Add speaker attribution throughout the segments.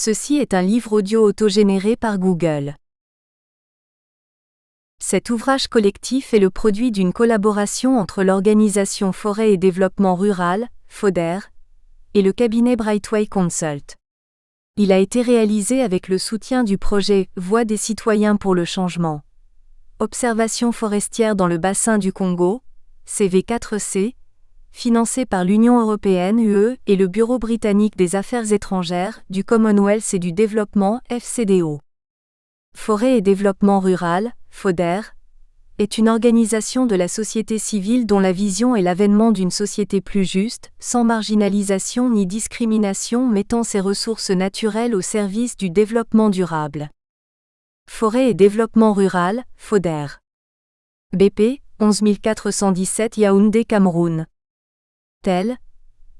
Speaker 1: Ceci est un livre audio autogénéré par Google. Cet ouvrage collectif est le produit d'une collaboration entre l'organisation Forêt et Développement Rural, FODER, et le cabinet Brightway Consult. Il a été réalisé avec le soutien du projet Voix des citoyens pour le changement. Observation forestière dans le bassin du Congo, CV4C, financé par l'Union européenne (UE) et le Bureau britannique des affaires étrangères, du Commonwealth et du développement (FCDO). Forêt et développement rural, FODER, est une organisation de la société civile dont la vision est l'avènement d'une société plus juste, sans marginalisation ni discrimination, mettant ses ressources naturelles au service du développement durable. Forêt et développement rural, FODER. BP, 11 417 Yaoundé, Cameroun. Tel,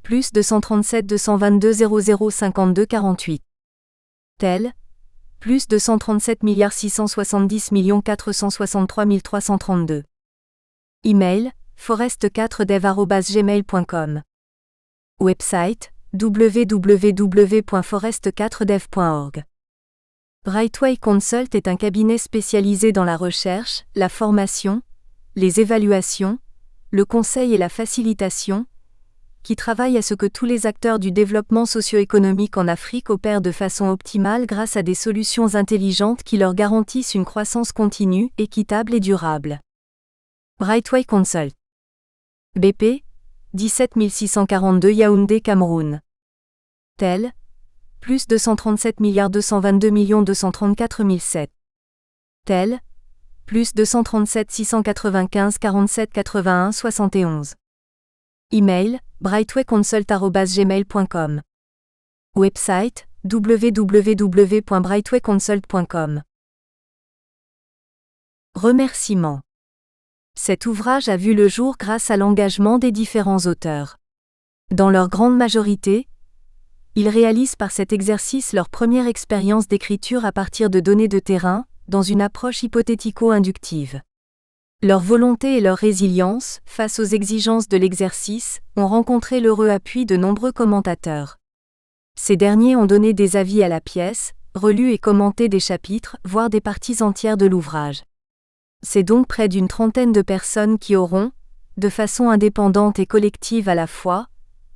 Speaker 1: plus 237 222 00 52 48. Tel, plus 237 670 463 332. Email, forest4dev@gmail.com. Website, www.forest4dev.org. Brightway Consult est un cabinet spécialisé dans la recherche, la formation, les évaluations, le conseil et la facilitation, qui travaille à ce que tous les acteurs du développement socio-économique en Afrique opèrent de façon optimale grâce à des solutions intelligentes qui leur garantissent une croissance continue, équitable et durable. Brightway Consult. BP, 17 642 Yaoundé, Cameroun. Tel, plus 237 222 234 007. Tel, plus 237 695 47 81 71. Email, brightwayconsult@gmail.com. Website, www.brightwayconsult.com. Remerciements. Cet ouvrage a vu le jour grâce à l'engagement des différents auteurs. Dans leur grande majorité, ils réalisent par cet exercice leur première expérience d'écriture à partir de données de terrain, dans une approche hypothético-inductive. Leur volonté et leur résilience, face aux exigences de l'exercice, ont rencontré l'heureux appui de nombreux commentateurs. Ces derniers ont donné des avis à la pièce, relu et commenté des chapitres, voire des parties entières de l'ouvrage. C'est donc près d'une trentaine de personnes qui auront, de façon indépendante et collective à la fois,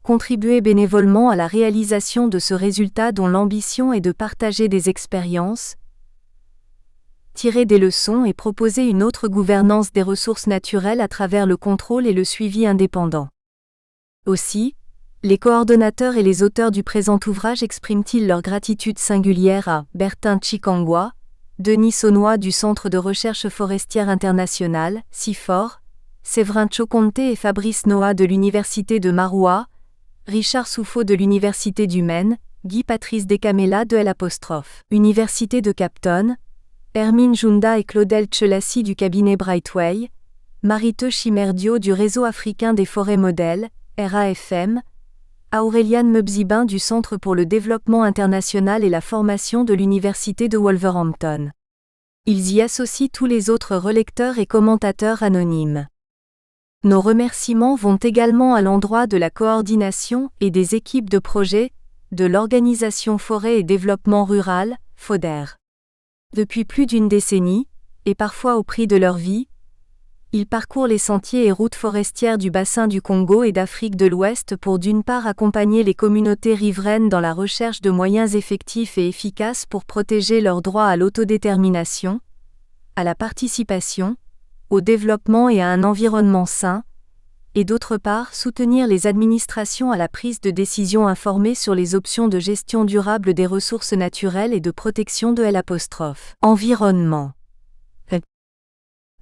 Speaker 1: contribué bénévolement à la réalisation de ce résultat dont l'ambition est de partager des expériences, tirer des leçons et proposer une autre gouvernance des ressources naturelles à travers le contrôle et le suivi indépendant. Aussi, les coordonnateurs et les auteurs du présent ouvrage expriment-ils leur gratitude singulière à Bertin Chikangwa, Denis Saunois du Centre de recherche forestière internationale, CIFOR, Séverin Chokonte et Fabrice Noah de l'Université de Maroua, Richard Souffaut de l'Université du Maine, Guy Patrice Dekamela de Université de Capton, Hermine Junda et Claudel Tchelassi du cabinet Brightway, Marie-Te Chimerdio du Réseau africain des forêts modèles, RAFM, Aureliane Mebzibin du Centre pour le développement international et la formation de l'Université de Wolverhampton. Ils y associent tous les autres relecteurs et commentateurs anonymes. Nos remerciements vont également à l'endroit de la coordination et des équipes de projet, de l'organisation Forêt et Développement Rural, FODER. Depuis plus d'une décennie, et parfois au prix de leur vie, ils parcourent les sentiers et routes forestières du bassin du Congo et d'Afrique de l'Ouest pour d'une part accompagner les communautés riveraines dans la recherche de moyens effectifs et efficaces pour protéger leurs droits à l'autodétermination, à la participation, au développement et à un environnement sain, et d'autre part soutenir les administrations à la prise de décisions informées sur les options de gestion durable des ressources naturelles et de protection de l'environnement.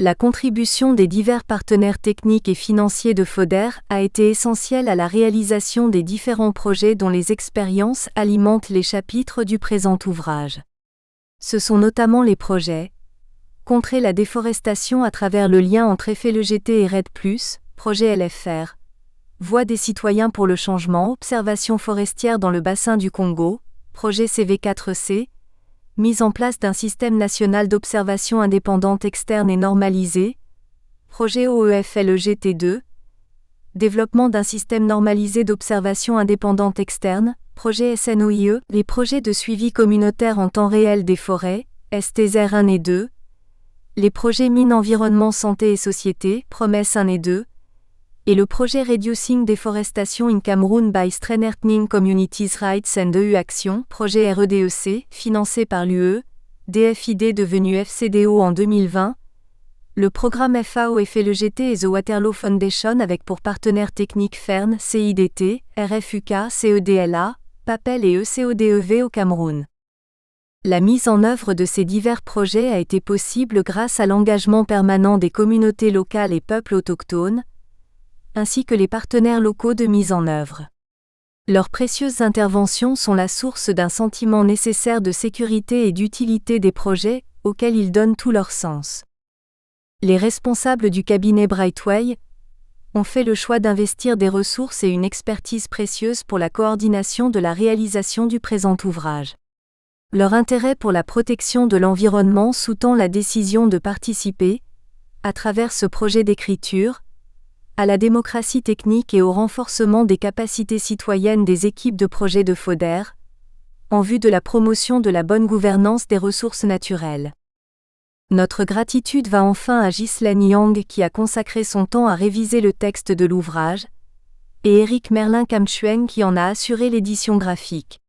Speaker 1: La contribution des divers partenaires techniques et financiers de FODER a été essentielle à la réalisation des différents projets dont les expériences alimentent les chapitres du présent ouvrage. Ce sont notamment les projets Contrer la déforestation à travers le lien entre FLEGT et RED+, projet LFR, Voix des citoyens pour le changement, observation forestière dans le bassin du Congo, projet CV4C, mise en place d'un système national d'observation indépendante externe et normalisé, projet OEFLEGT2, développement d'un système normalisé d'observation indépendante externe, projet SNOIE, les projets de suivi communautaire en temps réel des forêts, STZR 1 et 2, les projets Mines Environnement Santé et Société, Promesse 1 et 2, et le projet Reducing Deforestation in Cameroon by Strengthening Communities Rights and EU Action, projet REDEC, financé par l'UE, DFID devenu FCDO en 2020, le programme FAO FLEGT et The Waterloo Foundation avec pour partenaires techniques FERN, CIDT, RFUK, CEDLA, PAPEL et ECODEV au Cameroun. La mise en œuvre de ces divers projets a été possible grâce à l'engagement permanent des communautés locales et peuples autochtones, ainsi que les partenaires locaux de mise en œuvre. Leurs précieuses interventions sont la source d'un sentiment nécessaire de sécurité et d'utilité des projets, auxquels ils donnent tout leur sens. Les responsables du cabinet Brightway ont fait le choix d'investir des ressources et une expertise précieuse pour la coordination de la réalisation du présent ouvrage. Leur intérêt pour la protection de l'environnement sous-tend la décision de participer, à travers ce projet d'écriture, à la démocratie technique et au renforcement des capacités citoyennes des équipes de projet de FODER, en vue de la promotion de la bonne gouvernance des ressources naturelles. Notre gratitude va enfin à Ghislaine Yang qui a consacré son temps à réviser le texte de l'ouvrage, et Éric Merlin-Kamchueng qui en a assuré l'édition graphique.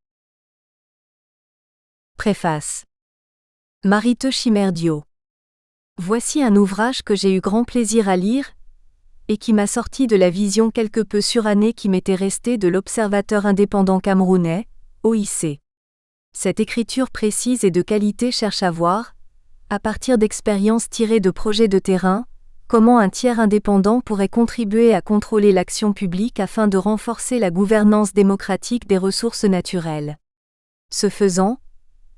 Speaker 1: Préface. Marite Chimerdio. Voici un ouvrage que j'ai eu grand plaisir à lire, et qui m'a sorti de la vision quelque peu surannée qui m'était restée de l'Observateur indépendant camerounais, OIC. Cette écriture précise et de qualité cherche à voir, à partir d'expériences tirées de projets de terrain, comment un tiers indépendant pourrait contribuer à contrôler l'action publique afin de renforcer la gouvernance démocratique des ressources naturelles. Ce faisant,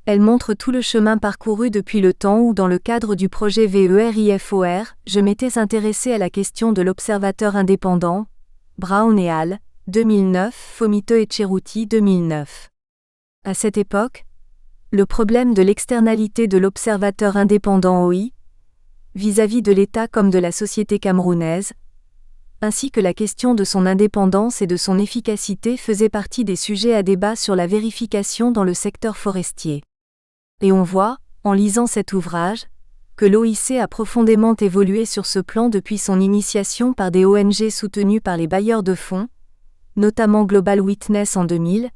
Speaker 1: elle montre tout le chemin parcouru depuis le temps où dans le cadre du projet VERIFOR, je m'étais intéressé à la question de l'observateur indépendant, Brown et al., 2009, Fomite et Cheruti 2009. À cette époque, le problème de l'externalité de l'observateur indépendant OI, vis-à-vis de l'État comme de la société camerounaise, ainsi que la question de son indépendance et de son efficacité faisait partie des sujets à débat sur la vérification dans le secteur forestier. Et on voit, en lisant cet ouvrage, que l'OIC a profondément évolué sur ce plan depuis son initiation par des ONG soutenues par les bailleurs de fonds, notamment Global Witness en 2000,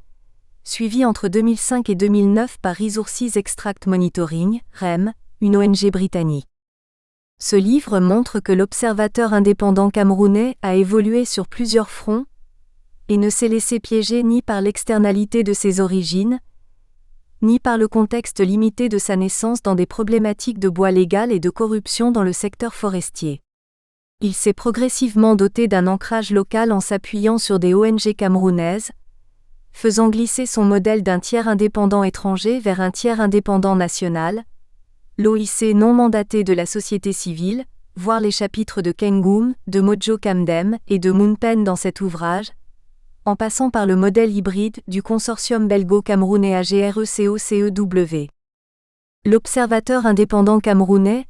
Speaker 1: suivi entre 2005 et 2009 par Resources Extract Monitoring, REM, une ONG britannique. Ce livre montre que l'observateur indépendant camerounais a évolué sur plusieurs fronts, et ne s'est laissé piéger ni par l'externalité de ses origines, ni par le contexte limité de sa naissance dans des problématiques de bois légal et de corruption dans le secteur forestier. Il s'est progressivement doté d'un ancrage local en s'appuyant sur des ONG camerounaises, faisant glisser son modèle d'un tiers indépendant étranger vers un tiers indépendant national, l'OIC non mandaté de la société civile, voir les chapitres de Kengum, de Mojo Camdem et de Moonpen dans cet ouvrage, en passant par le modèle hybride du consortium belgo-camerounais AGRECOCEW. L'observateur indépendant camerounais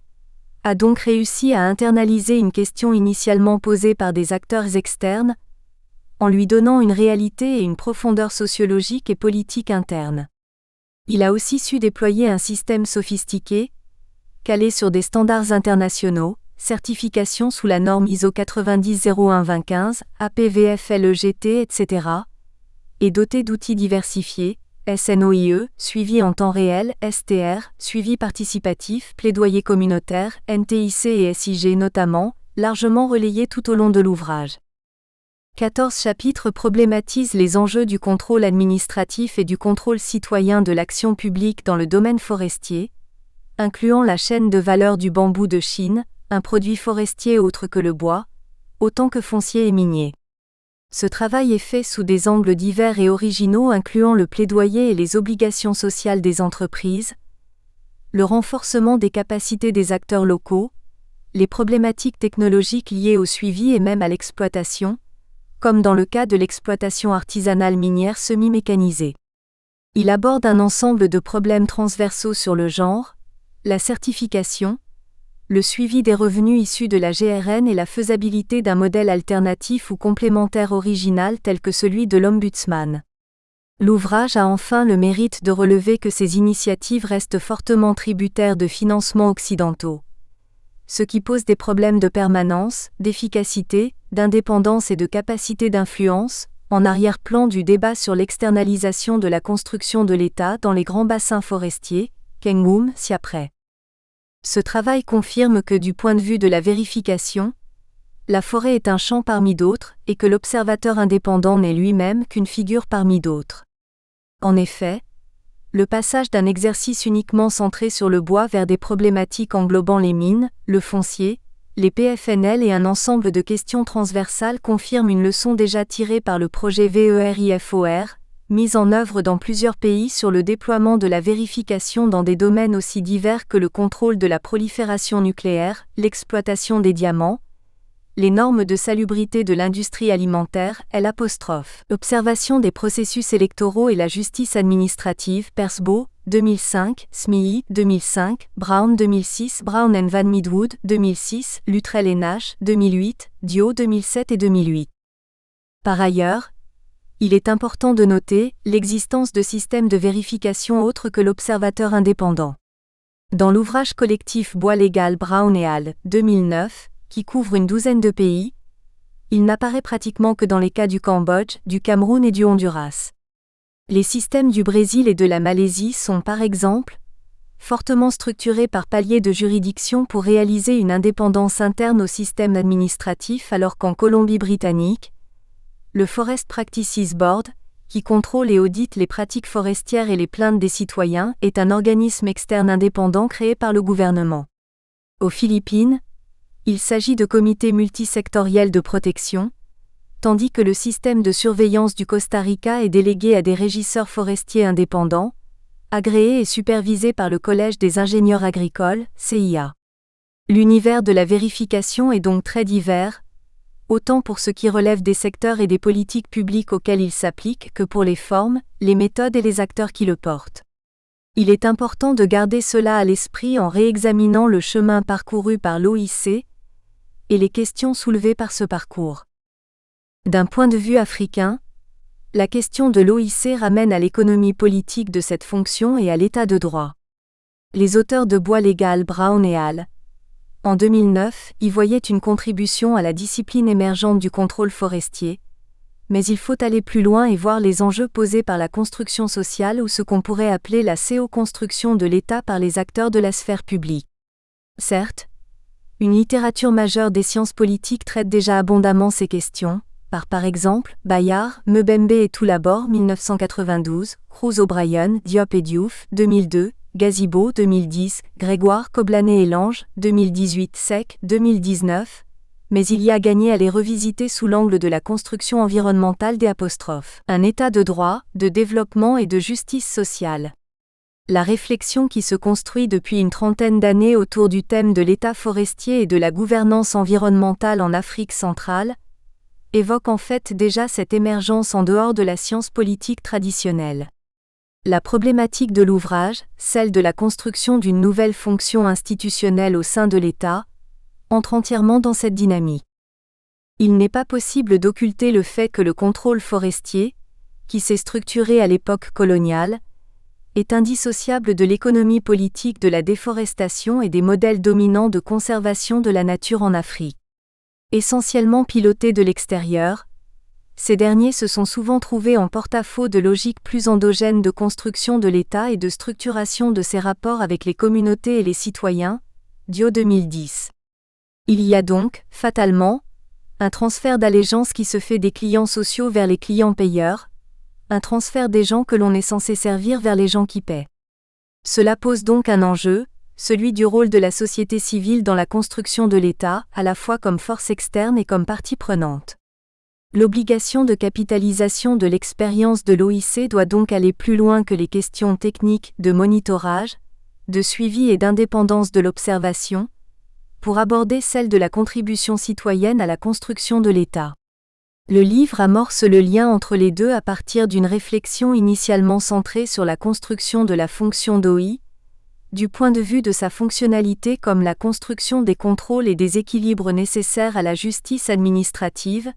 Speaker 1: a donc réussi à internaliser une question initialement posée par des acteurs externes, en lui donnant une réalité et une profondeur sociologique et politique interne. Il a aussi su déployer un système sophistiqué, calé sur des standards internationaux, certification sous la norme ISO 90-01-2015, APVFLEGT, etc., et doté d'outils diversifiés, SNOIE, suivi en temps réel, STR, suivi participatif, plaidoyer communautaire, NTIC et SIG notamment, largement relayés tout au long de l'ouvrage. 14 chapitres problématisent les enjeux du contrôle administratif et du contrôle citoyen de l'action publique dans le domaine forestier, incluant la chaîne de valeur du bambou de Chine, un produit forestier autre que le bois, autant que foncier et minier. Ce travail est fait sous des angles divers et originaux incluant le plaidoyer et les obligations sociales des entreprises, le renforcement des capacités des acteurs locaux, les problématiques technologiques liées au suivi et même à l'exploitation, comme dans le cas de l'exploitation artisanale minière semi-mécanisée. Il aborde un ensemble de problèmes transversaux sur le genre, la certification, le suivi des revenus issus de la GRN et la faisabilité d'un modèle alternatif ou complémentaire original tel que celui de l'Ombudsman. L'ouvrage a enfin le mérite de relever que ces initiatives restent fortement tributaires de financements occidentaux, ce qui pose des problèmes de permanence, d'efficacité, d'indépendance et de capacité d'influence, en arrière-plan du débat sur l'externalisation de la construction de l'État dans les grands bassins forestiers, Kengum, ci-après. Ce travail confirme que du point de vue de la vérification, la forêt est un champ parmi d'autres et que l'observateur indépendant n'est lui-même qu'une figure parmi d'autres. En effet, le passage d'un exercice uniquement centré sur le bois vers des problématiques englobant les mines, le foncier, les PFNL et un ensemble de questions transversales confirme une leçon déjà tirée par le projet VERIFOR, mis en œuvre dans plusieurs pays sur le déploiement de la vérification dans des domaines aussi divers que le contrôle de la prolifération nucléaire, l'exploitation des diamants, les normes de salubrité de l'industrie alimentaire, Observation des processus électoraux et la justice administrative, Persbo, 2005, Smiley, 2005, Brown 2006, Brown and Van Midwood, 2006, Luttrell et Nash, 2008, Dio 2007 et 2008. Par ailleurs, il est important de noter l'existence de systèmes de vérification autres que l'observateur indépendant. Dans l'ouvrage collectif Bois légal Brown et al. 2009, qui couvre une douzaine de pays, il n'apparaît pratiquement que dans les cas du Cambodge, du Cameroun et du Honduras. Les systèmes du Brésil et de la Malaisie sont par exemple fortement structurés par paliers de juridiction pour réaliser une indépendance interne au système administratif, alors qu'en Colombie-Britannique, le Forest Practices Board, qui contrôle et audite les pratiques forestières et les plaintes des citoyens, est un organisme externe indépendant créé par le gouvernement. Aux Philippines, il s'agit de comités multisectoriels de protection, tandis que le système de surveillance du Costa Rica est délégué à des régisseurs forestiers indépendants, agréés et supervisés par le Collège des ingénieurs agricoles, CIA. L'univers de la vérification est donc très divers, autant pour ce qui relève des secteurs et des politiques publiques auxquelles il s'applique que pour les formes, les méthodes et les acteurs qui le portent. Il est important de garder cela à l'esprit en réexaminant le chemin parcouru par l'OIC et les questions soulevées par ce parcours. D'un point de vue africain, la question de l'OIC ramène à l'économie politique de cette fonction et à l'état de droit. Les auteurs de Bois légal Brown et al. En 2009, y voyaient une contribution à la discipline émergente du contrôle forestier, mais il faut aller plus loin et voir les enjeux posés par la construction sociale ou ce qu'on pourrait appeler la CO-construction de l'État par les acteurs de la sphère publique. Certes, une littérature majeure des sciences politiques traite déjà abondamment ces questions, par exemple, Bayard, Mbembe et Toulabor 1992, Cruz O'Brien, Diop et Diouf 2002, Gazibo 2010, Grégoire Koblané et Lange 2018, Sec 2019, mais il y a gagné à les revisiter sous l'angle de la construction environnementale des apostrophes. Un état de droit, de développement et de justice sociale. La réflexion qui se construit depuis une trentaine d'années autour du thème de l'état forestier et de la gouvernance environnementale en Afrique centrale évoque en fait déjà cette émergence en dehors de la science politique traditionnelle. La problématique de l'ouvrage, celle de la construction d'une nouvelle fonction institutionnelle au sein de l'État, entre entièrement dans cette dynamique. Il n'est pas possible d'occulter le fait que le contrôle forestier, qui s'est structuré à l'époque coloniale, est indissociable de l'économie politique de la déforestation et des modèles dominants de conservation de la nature en Afrique. Essentiellement pilotés de l'extérieur, ces derniers se sont souvent trouvés en porte-à-faux de logiques plus endogènes de construction de l'État et de structuration de ses rapports avec les communautés et les citoyens, Dio 2010. Il y a donc, fatalement, un transfert d'allégeance qui se fait des clients sociaux vers les clients payeurs, un transfert des gens que l'on est censé servir vers les gens qui paient. Cela pose donc un enjeu, celui du rôle de la société civile dans la construction de l'État, à la fois comme force externe et comme partie prenante. L'obligation de capitalisation de l'expérience de l'OIC doit donc aller plus loin que les questions techniques de monitorage, de suivi et d'indépendance de l'observation, pour aborder celle de la contribution citoyenne à la construction de l'État. Le livre amorce le lien entre les deux à partir d'une réflexion initialement centrée sur la construction de la fonction d'OI, du point de vue de sa fonctionnalité comme la construction des contrôles et des équilibres nécessaires à la justice administrative,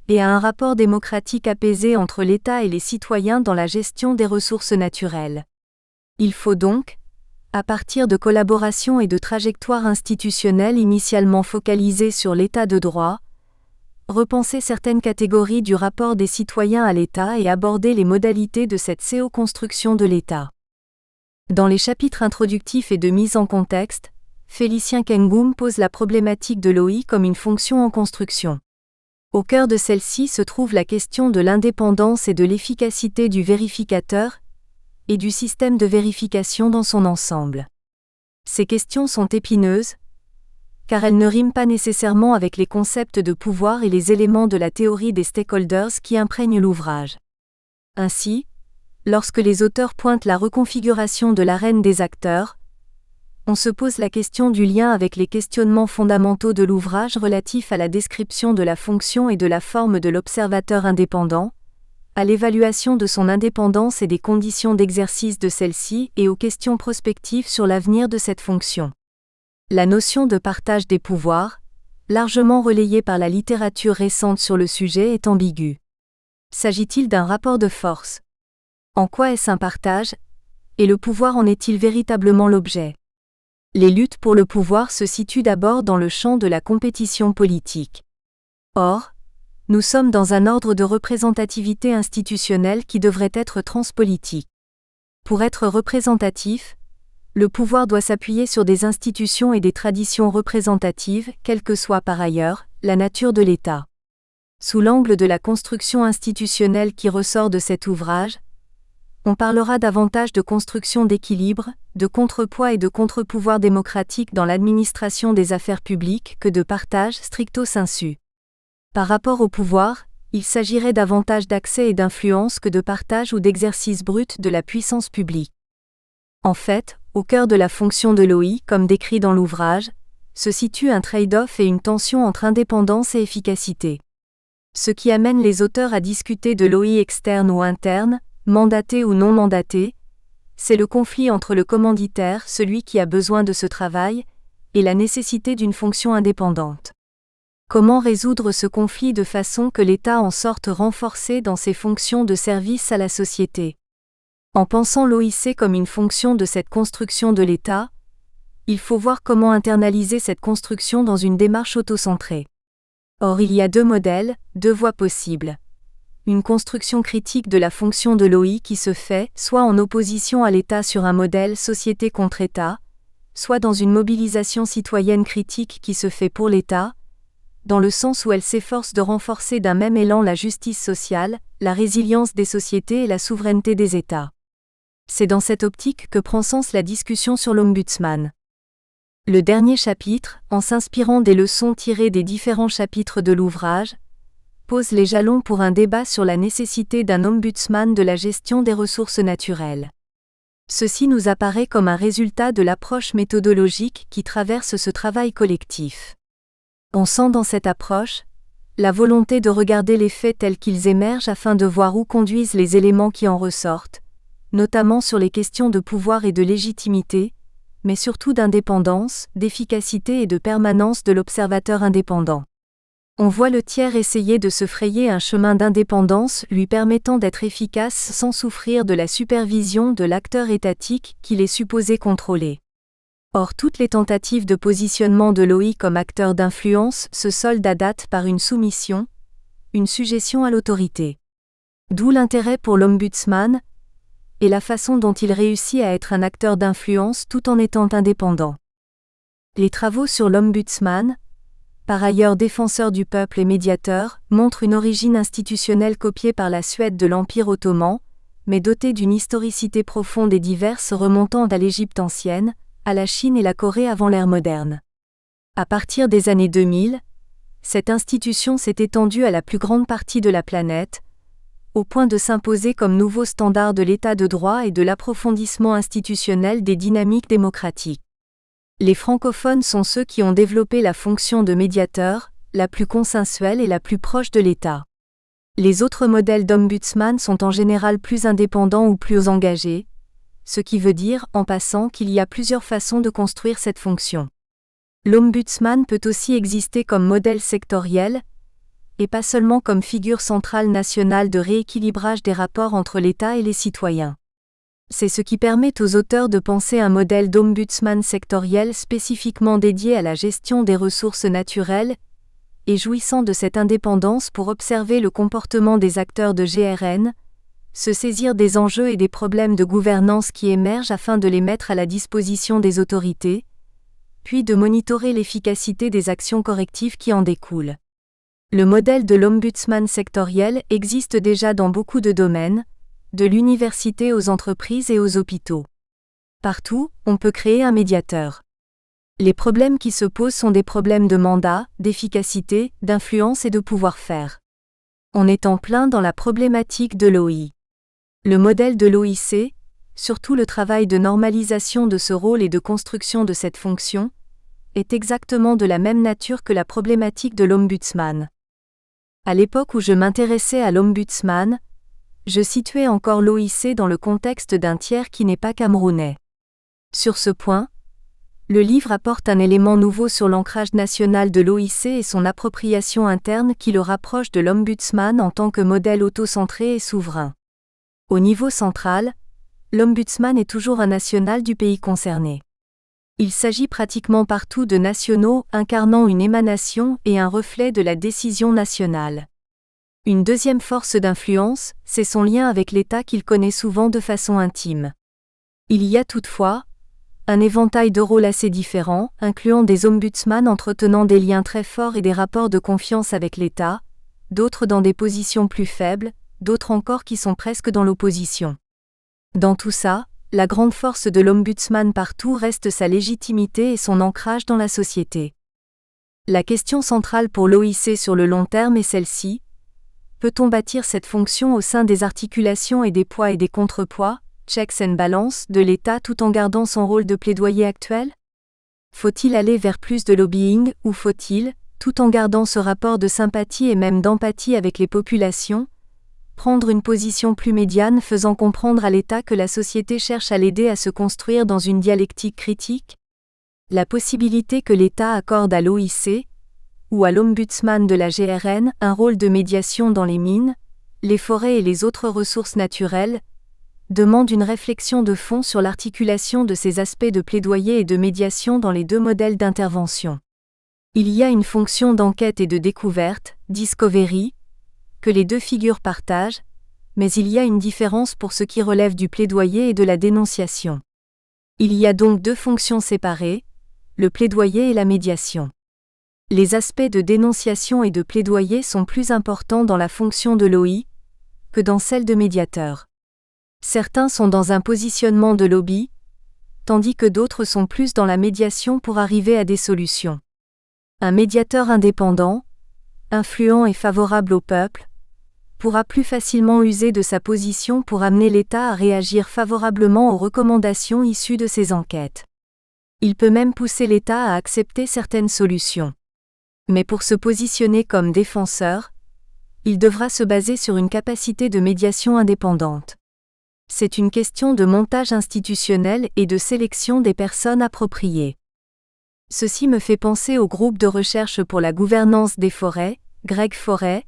Speaker 1: et à un rapport démocratique apaisé entre l'État et les citoyens dans la gestion des ressources naturelles. Il faut donc, à partir de collaborations et de trajectoires institutionnelles initialement focalisées sur l'État de droit, repenser certaines catégories du rapport des citoyens à l'État et aborder les modalités de cette co-construction de l'État. Dans les chapitres introductifs et de mise en contexte, Félicien Kengoum pose la problématique de l'OI comme une fonction en construction. Au cœur de celle-ci se trouve la question de l'indépendance et de l'efficacité du vérificateur et du système de vérification dans son ensemble. Ces questions sont épineuses, car elles ne riment pas nécessairement avec les concepts de pouvoir et les éléments de la théorie des stakeholders qui imprègnent l'ouvrage. Ainsi, lorsque les auteurs pointent la reconfiguration de l'arène des acteurs, on se pose la question du lien avec les questionnements fondamentaux de l'ouvrage relatifs à la description de la fonction et de la forme de l'observateur indépendant, à l'évaluation de son indépendance et des conditions d'exercice de celle-ci et aux questions prospectives sur l'avenir de cette fonction. La notion de partage des pouvoirs, largement relayée par la littérature récente sur le sujet, est ambiguë. S'agit-il d'un rapport de force? En quoi est-ce un partage? Et le pouvoir en est-il véritablement l'objet? Les luttes pour le pouvoir se situent d'abord dans le champ de la compétition politique. Or, nous sommes dans un ordre de représentativité institutionnelle qui devrait être transpolitique. Pour être représentatif, le pouvoir doit s'appuyer sur des institutions et des traditions représentatives, quelle que soit par ailleurs la nature de l'État. Sous l'angle de la construction institutionnelle qui ressort de cet ouvrage, on parlera davantage de construction d'équilibre, de contrepoids et de contre-pouvoir démocratique dans l'administration des affaires publiques que de partage stricto sensu. Par rapport au pouvoir, il s'agirait davantage d'accès et d'influence que de partage ou d'exercice brut de la puissance publique. En fait, au cœur de la fonction de l'OI, comme décrit dans l'ouvrage, se situe un trade-off et une tension entre indépendance et efficacité. Ce qui amène les auteurs à discuter de l'OI externe ou interne, mandaté ou non mandaté, c'est le conflit entre le commanditaire, celui qui a besoin de ce travail, et la nécessité d'une fonction indépendante. Comment résoudre ce conflit de façon que l'État en sorte renforcé dans ses fonctions de service à la société? En pensant l'OIC comme une fonction de cette construction de l'État, il faut voir comment internaliser cette construction dans une démarche autocentrée. Or il y a deux modèles, deux voies possibles. Une construction critique de la fonction de l'OI qui se fait soit en opposition à l'État sur un modèle société contre État, soit dans une mobilisation citoyenne critique qui se fait pour l'État, dans le sens où elle s'efforce de renforcer d'un même élan la justice sociale, la résilience des sociétés et la souveraineté des États. C'est dans cette optique que prend sens la discussion sur l'Ombudsman. Le dernier chapitre, en s'inspirant des leçons tirées des différents chapitres de l'ouvrage, pose les jalons pour un débat sur la nécessité d'un ombudsman de la gestion des ressources naturelles. Ceci nous apparaît comme un résultat de l'approche méthodologique qui traverse ce travail collectif. On sent dans cette approche la volonté de regarder les faits tels qu'ils émergent afin de voir où conduisent les éléments qui en ressortent, notamment sur les questions de pouvoir et de légitimité, mais surtout d'indépendance, d'efficacité et de permanence de l'observateur indépendant. On voit le tiers essayer de se frayer un chemin d'indépendance lui permettant d'être efficace sans souffrir de la supervision de l'acteur étatique qu'il est supposé contrôler. Or toutes les tentatives de positionnement de l'OI comme acteur d'influence se soldent à date par une soumission, une sujétion à l'autorité. D'où l'intérêt pour l'ombudsman, et la façon dont il réussit à être un acteur d'influence tout en étant indépendant. Les travaux sur l'ombudsman, par ailleurs défenseur du peuple et médiateur, montrent une origine institutionnelle copiée par la Suède de l'Empire ottoman, mais dotée d'une historicité profonde et diverse remontant à l'Égypte ancienne, à la Chine et la Corée avant l'ère moderne. À partir des années 2000, cette institution s'est étendue à la plus grande partie de la planète, au point de s'imposer comme nouveau standard de l'état de droit et de l'approfondissement institutionnel des dynamiques démocratiques. Les francophones sont ceux qui ont développé la fonction de médiateur, la plus consensuelle et la plus proche de l'État. Les autres modèles d'ombudsman sont en général plus indépendants ou plus engagés, ce qui veut dire, en passant, qu'il y a plusieurs façons de construire cette fonction. L'ombudsman peut aussi exister comme modèle sectoriel, et pas seulement comme figure centrale nationale de rééquilibrage des rapports entre l'État et les citoyens. C'est ce qui permet aux auteurs de penser un modèle d'ombudsman sectoriel spécifiquement dédié à la gestion des ressources naturelles et jouissant de cette indépendance pour observer le comportement des acteurs de GRN, se saisir des enjeux et des problèmes de gouvernance qui émergent afin de les mettre à la disposition des autorités, puis de monitorer l'efficacité des actions correctives qui en découlent. Le modèle de l'ombudsman sectoriel existe déjà dans beaucoup de domaines, de l'université aux entreprises et aux hôpitaux. Partout, on peut créer un médiateur. Les problèmes qui se posent sont des problèmes de mandat, d'efficacité, d'influence et de pouvoir-faire. On est en plein dans la problématique de l'OI. Le modèle de l'OIC, surtout le travail de normalisation de ce rôle et de construction de cette fonction, est exactement de la même nature que la problématique de l'ombudsman. À l'époque où je m'intéressais à l'ombudsman, je situais encore l'OIC dans le contexte d'un tiers qui n'est pas camerounais. Sur ce point, le livre apporte un élément nouveau sur l'ancrage national de l'OIC et son appropriation interne qui le rapproche de l'ombudsman en tant que modèle auto-centré et souverain. Au niveau central, l'ombudsman est toujours un national du pays concerné. Il s'agit pratiquement partout de nationaux incarnant une émanation et un reflet de la décision nationale. Une deuxième force d'influence, c'est son lien avec l'État qu'il connaît souvent de façon intime. Il y a toutefois un éventail de rôles assez différents, incluant des ombudsmans entretenant des liens très forts et des rapports de confiance avec l'État, d'autres dans des positions plus faibles, d'autres encore qui sont presque dans l'opposition. Dans tout ça, la grande force de l'ombudsman partout reste sa légitimité et son ancrage dans la société. La question centrale pour l'OIC sur le long terme est celle-ci. Peut-on bâtir cette fonction au sein des articulations et des poids et des contrepoids, checks and balances, de l'État tout en gardant son rôle de plaidoyer actuel? Faut-il aller vers plus de lobbying, ou faut-il, tout en gardant ce rapport de sympathie et même d'empathie avec les populations, prendre une position plus médiane faisant comprendre à l'État que la société cherche à l'aider à se construire dans une dialectique critique? La possibilité que l'État accorde à l'OIC, ou à l'ombudsman de la GRN, un rôle de médiation dans les mines, les forêts et les autres ressources naturelles, demande une réflexion de fond sur l'articulation de ces aspects de plaidoyer et de médiation dans les deux modèles d'intervention. Il y a une fonction d'enquête et de découverte, discovery, que les deux figures partagent, mais il y a une différence pour ce qui relève du plaidoyer et de la dénonciation. Il y a donc deux fonctions séparées, le plaidoyer et la médiation. Les aspects de dénonciation et de plaidoyer sont plus importants dans la fonction de l'OI que dans celle de médiateur. Certains sont dans un positionnement de lobby, tandis que d'autres sont plus dans la médiation pour arriver à des solutions. Un médiateur indépendant, influent et favorable au peuple, pourra plus facilement user de sa position pour amener l'État à réagir favorablement aux recommandations issues de ses enquêtes. Il peut même pousser l'État à accepter certaines solutions. Mais pour se positionner comme défenseur, il devra se baser sur une capacité de médiation indépendante. C'est une question de montage institutionnel et de sélection des personnes appropriées. Ceci me fait penser au groupe de recherche pour la gouvernance des forêts, Greg Forêt,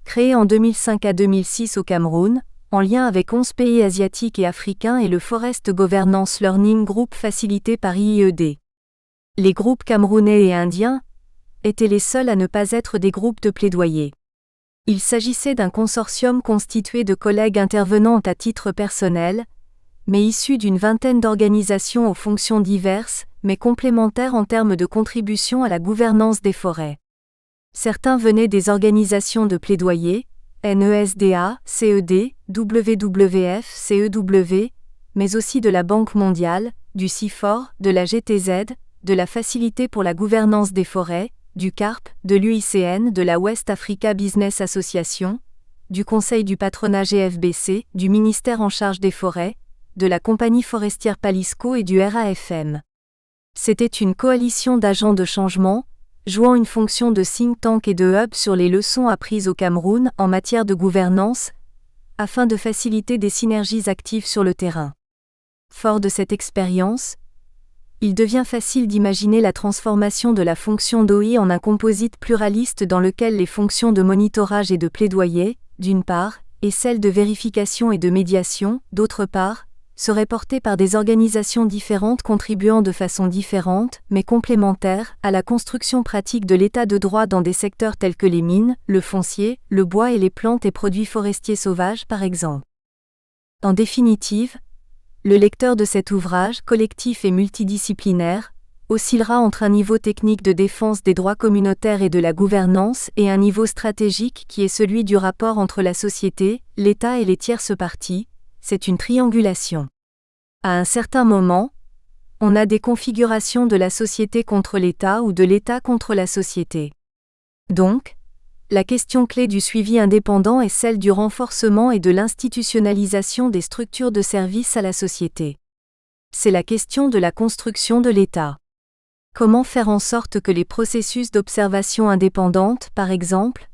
Speaker 1: créé en 2005 à 2006 au Cameroun, en lien avec 11 pays asiatiques et africains et le Forest Governance Learning Group facilité par IED. Les groupes camerounais et indiens étaient les seuls à ne pas être des groupes de plaidoyer. Il s'agissait d'un consortium constitué de collègues intervenant à titre personnel, mais issus d'une vingtaine d'organisations aux fonctions diverses, mais complémentaires en termes de contribution à la gouvernance des forêts. Certains venaient des organisations de plaidoyer, NESDA, CED, WWF, CEW, mais aussi de la Banque mondiale, du CIFOR, de la GTZ, de la Facilité pour la gouvernance des forêts, du CARP, de l'UICN, de la West Africa Business Association, du Conseil du patronat GFBC, du ministère en charge des forêts, de la compagnie forestière Palisco et du RAFM. C'était une coalition d'agents de changement, jouant une fonction de think tank et de hub sur les leçons apprises au Cameroun en matière de gouvernance, afin de faciliter des synergies actives sur le terrain. Fort de cette expérience, il devient facile d'imaginer la transformation de la fonction d'OI en un composite pluraliste dans lequel les fonctions de monitorage et de plaidoyer, d'une part, et celles de vérification et de médiation, d'autre part, seraient portées par des organisations différentes contribuant de façon différente, mais complémentaire, à la construction pratique de l'état de droit dans des secteurs tels que les mines, le foncier, le bois et les plantes et produits forestiers sauvages par exemple. En définitive, le lecteur de cet ouvrage, collectif et multidisciplinaire, oscillera entre un niveau technique de défense des droits communautaires et de la gouvernance et un niveau stratégique qui est celui du rapport entre la société, l'État et les tierces parties. C'est une triangulation. À un certain moment, on a des configurations de la société contre l'État ou de l'État contre la société. Donc, la question clé du suivi indépendant est celle du renforcement et de l'institutionnalisation des structures de service à la société. C'est la question de la construction de l'État. Comment faire en sorte que les processus d'observation indépendante, par exemple,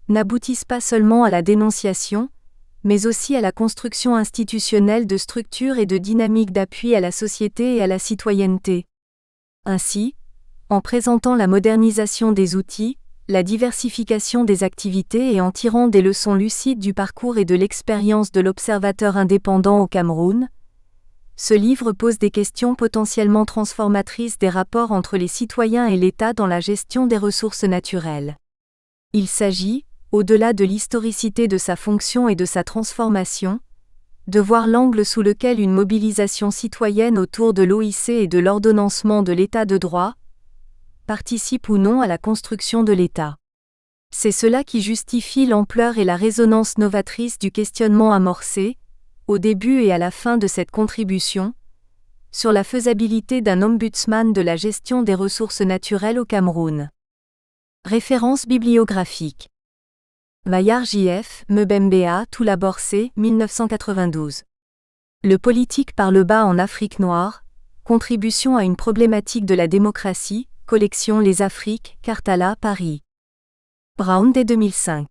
Speaker 1: n'aboutissent pas seulement à la dénonciation, mais aussi à la construction institutionnelle de structures et de dynamiques d'appui à la société et à la citoyenneté. Ainsi, en présentant la modernisation des outils, la diversification des activités et en tirant des leçons lucides du parcours et de l'expérience de l'observateur indépendant au Cameroun, ce livre pose des questions potentiellement transformatrices des rapports entre les citoyens et l'État dans la gestion des ressources naturelles. Il s'agit, au-delà de l'historicité de sa fonction et de sa transformation, de voir l'angle sous lequel une mobilisation citoyenne autour de l'OIC et de l'ordonnancement de l'état de droit participe ou non à la construction de l'État. C'est cela qui justifie l'ampleur et la résonance novatrice du questionnement amorcé, au début et à la fin de cette contribution, sur la faisabilité d'un ombudsman de la gestion des ressources naturelles au Cameroun. Références bibliographiques. Maillard J.F., Mbembe Toulaborse, 1992. Le politique par le bas en Afrique noire, contribution à une problématique de la démocratie, collection Les Afriques, Cartala, Paris. Brown dès 2005.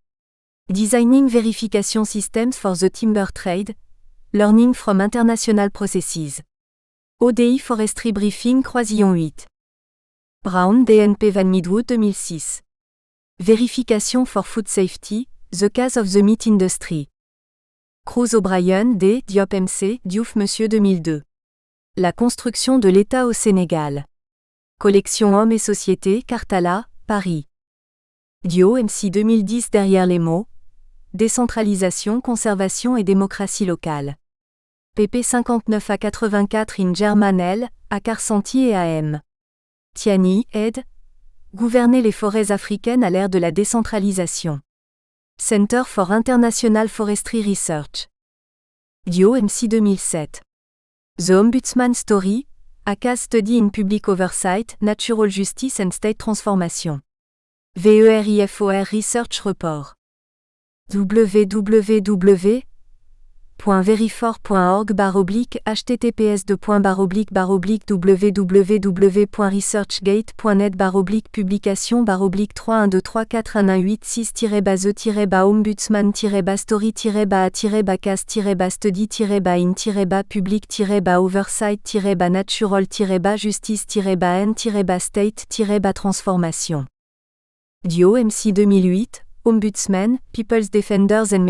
Speaker 1: Designing Verification Systems for the Timber Trade, Learning from International Processes. ODI Forestry Briefing Croisillon 8. Brown DNP Van Midwood 2006. Verification for Food Safety, The Case of the Meat Industry. Cruz O'Brien D. Diop MC, Diouf Monsieur 2002. La construction de l'État au Sénégal. Collection Hommes et Société, Cartala, Paris. Dio MC 2010 Derrière les mots. Décentralisation, conservation et démocratie locale. pp 59 à 84 in German L, à Carsanti et AM. Tiani, ed. Gouverner les forêts africaines à l'ère de la décentralisation. Center for International Forestry Research. Dio MC 2007. The Ombudsman Story, a Case Study in Public Oversight, Natural Justice and State Transformation. VERIFOR Research Report. www.verifor.org/public/story-ast-tpes://gate.net/public-publication/public-31243-198-6-base-bas-story-bas-tiré-bas-study-bas-in-bas-public-publication-public-bas-story-bas-in-bas-public-publication/public-bas-story-bas-in-bas-public-publication. Dio MC 2008, Ombudsman, People's Defenders and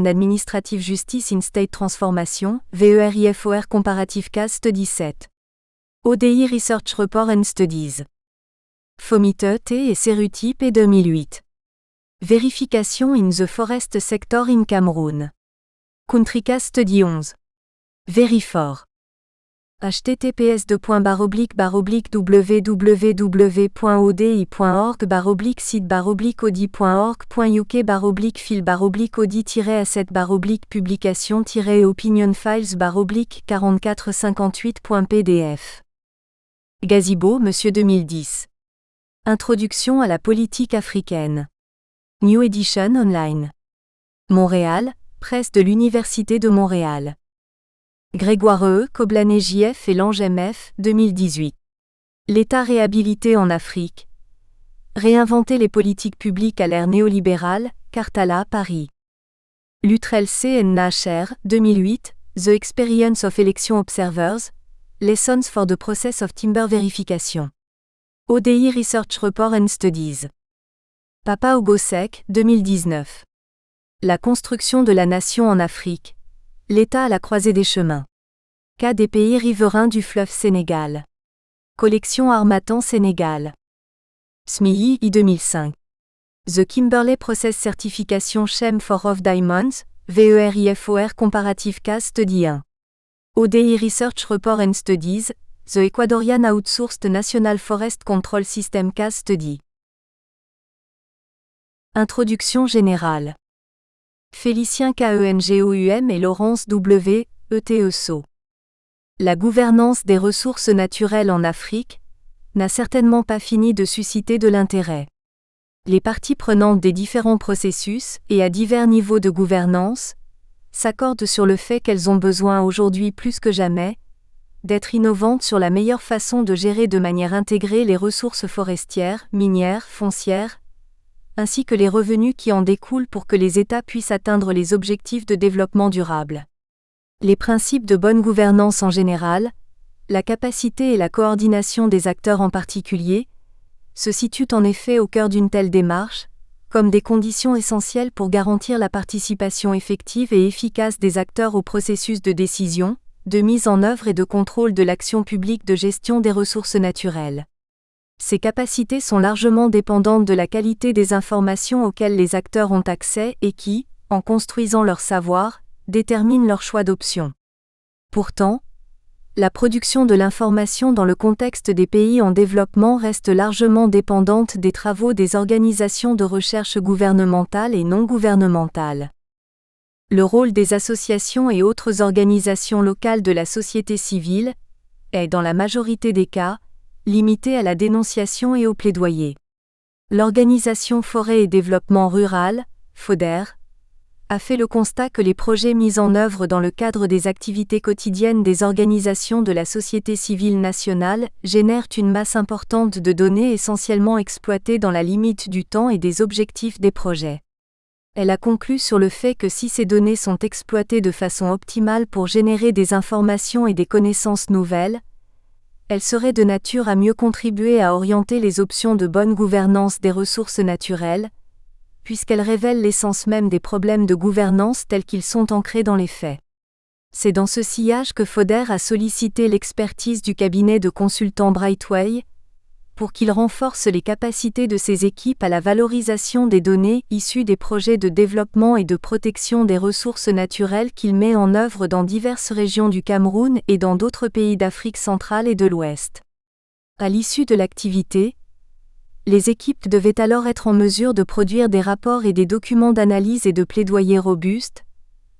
Speaker 1: Administrative Justice in State Transformation, VERIFOR Comparative Case Study Set. ODI Research Report and Studies. Fomite T et Cerruti P 2008. Vérification in the Forest Sector in Cameroon. Country Case Study 11. Verifor. https://www.odi.org/site/odi.org.uk/fil/audit-asset/public-audi-affiliate/parablic-4458.pdf. Gazibo Monsieur 2010. Introduction à la politique africaine. New Edition Online. Montréal, Presse de l'Université de Montréal. Grégoire Koblané JF et Lange MF, 2018. L'État réhabilité en Afrique. Réinventer les politiques publiques à l'ère néolibérale, Cartala, Paris. Luttrell C. N. Nasher, 2008, The Experience of Election Observers, Lessons for the Process of Timber Verification. ODI Research Report and Studies. Papa-Ogosek, 2019. La construction de la nation en Afrique. L'État à la croisée des chemins. Cas des pays riverains du fleuve Sénégal. Collection Harmattan Sénégal. SMII 2005. The Kimberley Process Certification Scheme for Rough Diamonds, VERIFOR Comparative Case Study 1. ODI Research Report and Studies, The Ecuadorian Outsourced National Forest Control System Case Study. Introduction générale. Félicien Kengoum et Laurence W. ETESO. La gouvernance des ressources naturelles en Afrique n'a certainement pas fini de susciter de l'intérêt. Les parties prenantes des différents processus, et à divers niveaux de gouvernance, s'accordent sur le fait qu'elles ont besoin aujourd'hui plus que jamais d'être innovantes sur la meilleure façon de gérer de manière intégrée les ressources forestières, minières, foncières, ainsi que les revenus qui en découlent pour que les États puissent atteindre les objectifs de développement durable. Les principes de bonne gouvernance en général, la capacité et la coordination des acteurs en particulier, se situent en effet au cœur d'une telle démarche, comme des conditions essentielles pour garantir la participation effective et efficace des acteurs au processus de décision, de mise en œuvre et de contrôle de l'action publique de gestion des ressources naturelles. Ces capacités sont largement dépendantes de la qualité des informations auxquelles les acteurs ont accès et qui, en construisant leur savoir, déterminent leur choix d'options. Pourtant, la production de l'information dans le contexte des pays en développement reste largement dépendante des travaux des organisations de recherche gouvernementales et non gouvernementales. Le rôle des associations et autres organisations locales de la société civile est, dans la majorité des cas, limité à la dénonciation et au plaidoyer. L'organisation Forêt et Développement Rural, FODER, a fait le constat que les projets mis en œuvre dans le cadre des activités quotidiennes des organisations de la société civile nationale génèrent une masse importante de données essentiellement exploitées dans la limite du temps et des objectifs des projets. Elle a conclu sur le fait que si ces données sont exploitées de façon optimale pour générer des informations et des connaissances nouvelles, elles seraient de nature à mieux contribuer à orienter les options de bonne gouvernance des ressources naturelles, puisqu'elles révèlent l'essence même des problèmes de gouvernance tels qu'ils sont ancrés dans les faits. C'est dans ce sillage que FODER a sollicité l'expertise du cabinet de consultants Brightway, pour qu'il renforce les capacités de ses équipes à la valorisation des données issues des projets de développement et de protection des ressources naturelles qu'il met en œuvre dans diverses régions du Cameroun et dans d'autres pays d'Afrique centrale et de l'Ouest. À l'issue de l'activité, les équipes devaient alors être en mesure de produire des rapports et des documents d'analyse et de plaidoyer robustes,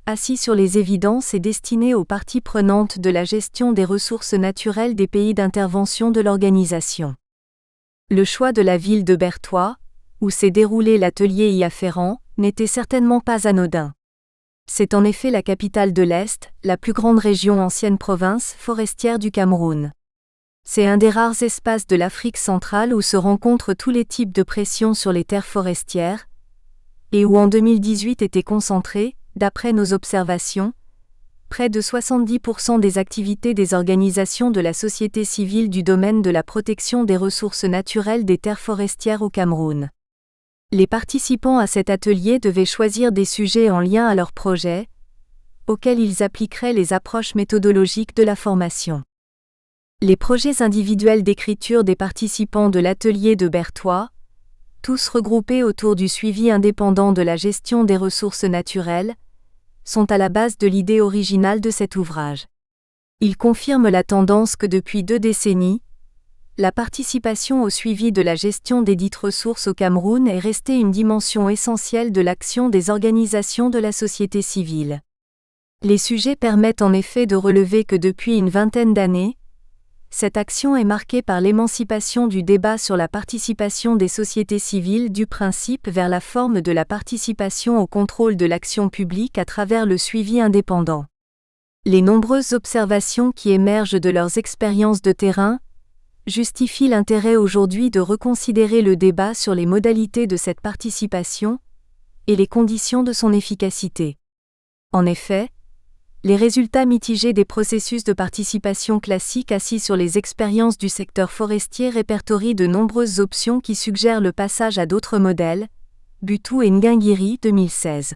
Speaker 1: assis sur les évidences et destinés aux parties prenantes de la gestion des ressources naturelles des pays d'intervention de l'organisation. Le choix de la ville de Bertoua, où s'est déroulé l'atelier y afférent, n'était certainement pas anodin. C'est en effet la capitale de l'Est, la plus grande région ancienne province forestière du Cameroun. C'est un des rares espaces de l'Afrique centrale où se rencontrent tous les types de pression sur les terres forestières, et où en 2018 étaient concentrées, d'après nos observations, près de 70% des activités des organisations de la société civile du domaine de la protection des ressources naturelles des terres forestières au Cameroun. Les participants à cet atelier devaient choisir des sujets en lien à leur projet, auxquels ils appliqueraient les approches méthodologiques de la formation. Les projets individuels d'écriture des participants de l'atelier de Bertoua, tous regroupés autour du suivi indépendant de la gestion des ressources naturelles, sont à la base de l'idée originale de cet ouvrage. Ils confirment la tendance que depuis 2 décennies, la participation au suivi de la gestion des dites ressources au Cameroun est restée une dimension essentielle de l'action des organisations de la société civile. Les sujets permettent en effet de relever que depuis une vingtaine d'années, cette action est marquée par l'émancipation du débat sur la participation des sociétés civiles du principe vers la forme de la participation au contrôle de l'action publique à travers le suivi indépendant. Les nombreuses observations qui émergent de leurs expériences de terrain justifient l'intérêt aujourd'hui de reconsidérer le débat sur les modalités de cette participation et les conditions de son efficacité. En effet, Les résultats mitigés des processus de participation classiques assis sur les expériences du secteur forestier répertorient de nombreuses options qui suggèrent le passage à d'autres modèles. Butou et Nguingiri 2016.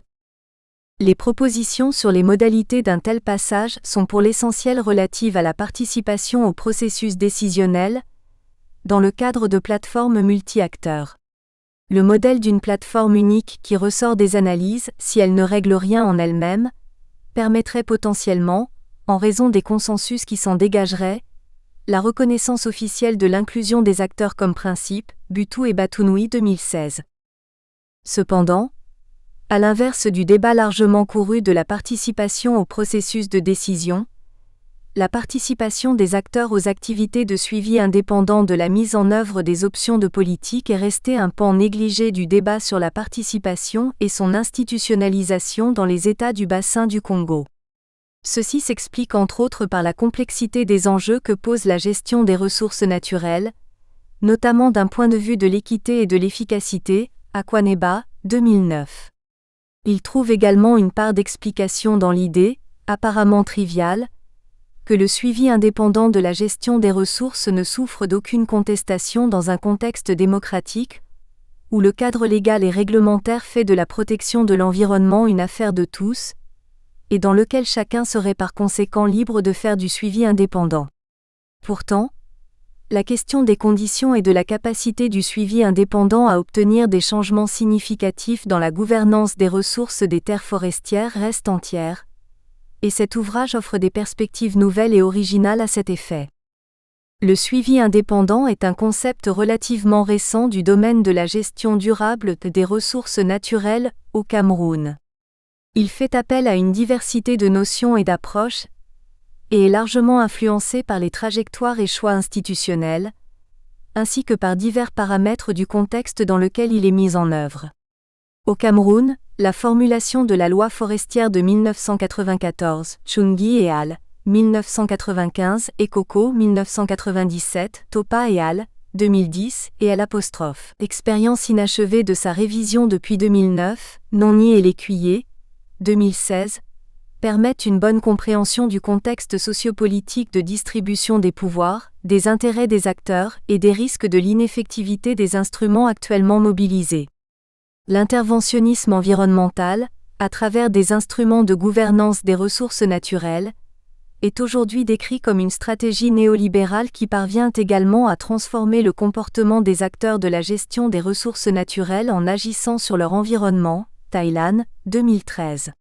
Speaker 1: Les propositions sur les modalités d'un tel passage sont pour l'essentiel relatives à la participation au processus décisionnel, dans le cadre de plateformes multi-acteurs. Le modèle d'une plateforme unique qui ressort des analyses, si elle ne règle rien en elle-même, permettrait potentiellement, en raison des consensus qui s'en dégageraient, la reconnaissance officielle de l'inclusion des acteurs comme principe, Butou et Batounouï 2016. Cependant, à l'inverse du débat largement couru de la participation au processus de décision, la participation des acteurs aux activités de suivi indépendant de la mise en œuvre des options de politique est restée un pan négligé du débat sur la participation et son institutionnalisation dans les États du bassin du Congo. Ceci s'explique entre autres par la complexité des enjeux que pose la gestion des ressources naturelles, notamment d'un point de vue de l'équité et de l'efficacité, Akwaneba, 2009. Il trouve également une part d'explication dans l'idée, apparemment triviale, que le suivi indépendant de la gestion des ressources ne souffre d'aucune contestation dans un contexte démocratique, où le cadre légal et réglementaire fait de la protection de l'environnement une affaire de tous, et dans lequel chacun serait par conséquent libre de faire du suivi indépendant. Pourtant, la question des conditions et de la capacité du suivi indépendant à obtenir des changements significatifs dans la gouvernance des ressources des terres forestières reste entière, et cet ouvrage offre des perspectives nouvelles et originales à cet effet. Le suivi indépendant est un concept relativement récent du domaine de la gestion durable des ressources naturelles au Cameroun. Il fait appel à une diversité de notions et d'approches, et est largement influencé par les trajectoires et choix institutionnels, ainsi que par divers paramètres du contexte dans lequel il est mis en œuvre. Au Cameroun, la formulation de la loi forestière de 1994, Chungi et al. 1995 et Coco 1997, Topa et al. 2010 et à expérience inachevée de sa révision depuis 2009, Nonni et l'Écuyer, 2016, permettent une bonne compréhension du contexte sociopolitique de distribution des pouvoirs, des intérêts des acteurs et des risques de l'ineffectivité des instruments actuellement mobilisés. L'interventionnisme environnemental, à travers des instruments de gouvernance des ressources naturelles, est aujourd'hui décrit comme une stratégie néolibérale qui parvient également à transformer le comportement des acteurs de la gestion des ressources naturelles en agissant sur leur environnement, Thaïlande, 2013.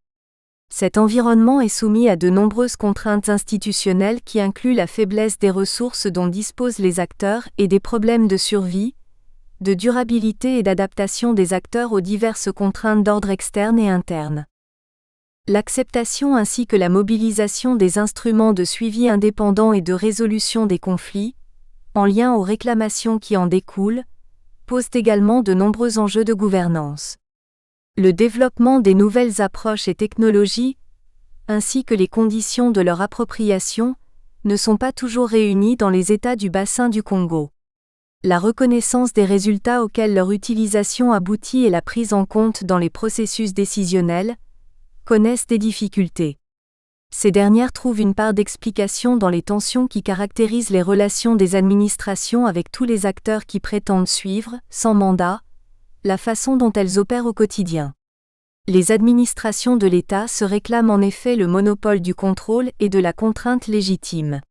Speaker 1: Cet environnement est soumis à de nombreuses contraintes institutionnelles qui incluent la faiblesse des ressources dont disposent les acteurs et des problèmes de survie, de durabilité et d'adaptation des acteurs aux diverses contraintes d'ordre externe et interne. L'acceptation ainsi que la mobilisation des instruments de suivi indépendant et de résolution des conflits, en lien aux réclamations qui en découlent, posent également de nombreux enjeux de gouvernance. Le développement des nouvelles approches et technologies, ainsi que les conditions de leur appropriation, ne sont pas toujours réunies dans les États du bassin du Congo. La reconnaissance des résultats auxquels leur utilisation aboutit et la prise en compte dans les processus décisionnels connaissent des difficultés. Ces dernières trouvent une part d'explication dans les tensions qui caractérisent les relations des administrations avec tous les acteurs qui prétendent suivre, sans mandat, la façon dont elles opèrent au quotidien. Les administrations de l'État se réclament en effet le monopole du contrôle et de la contrainte légitime.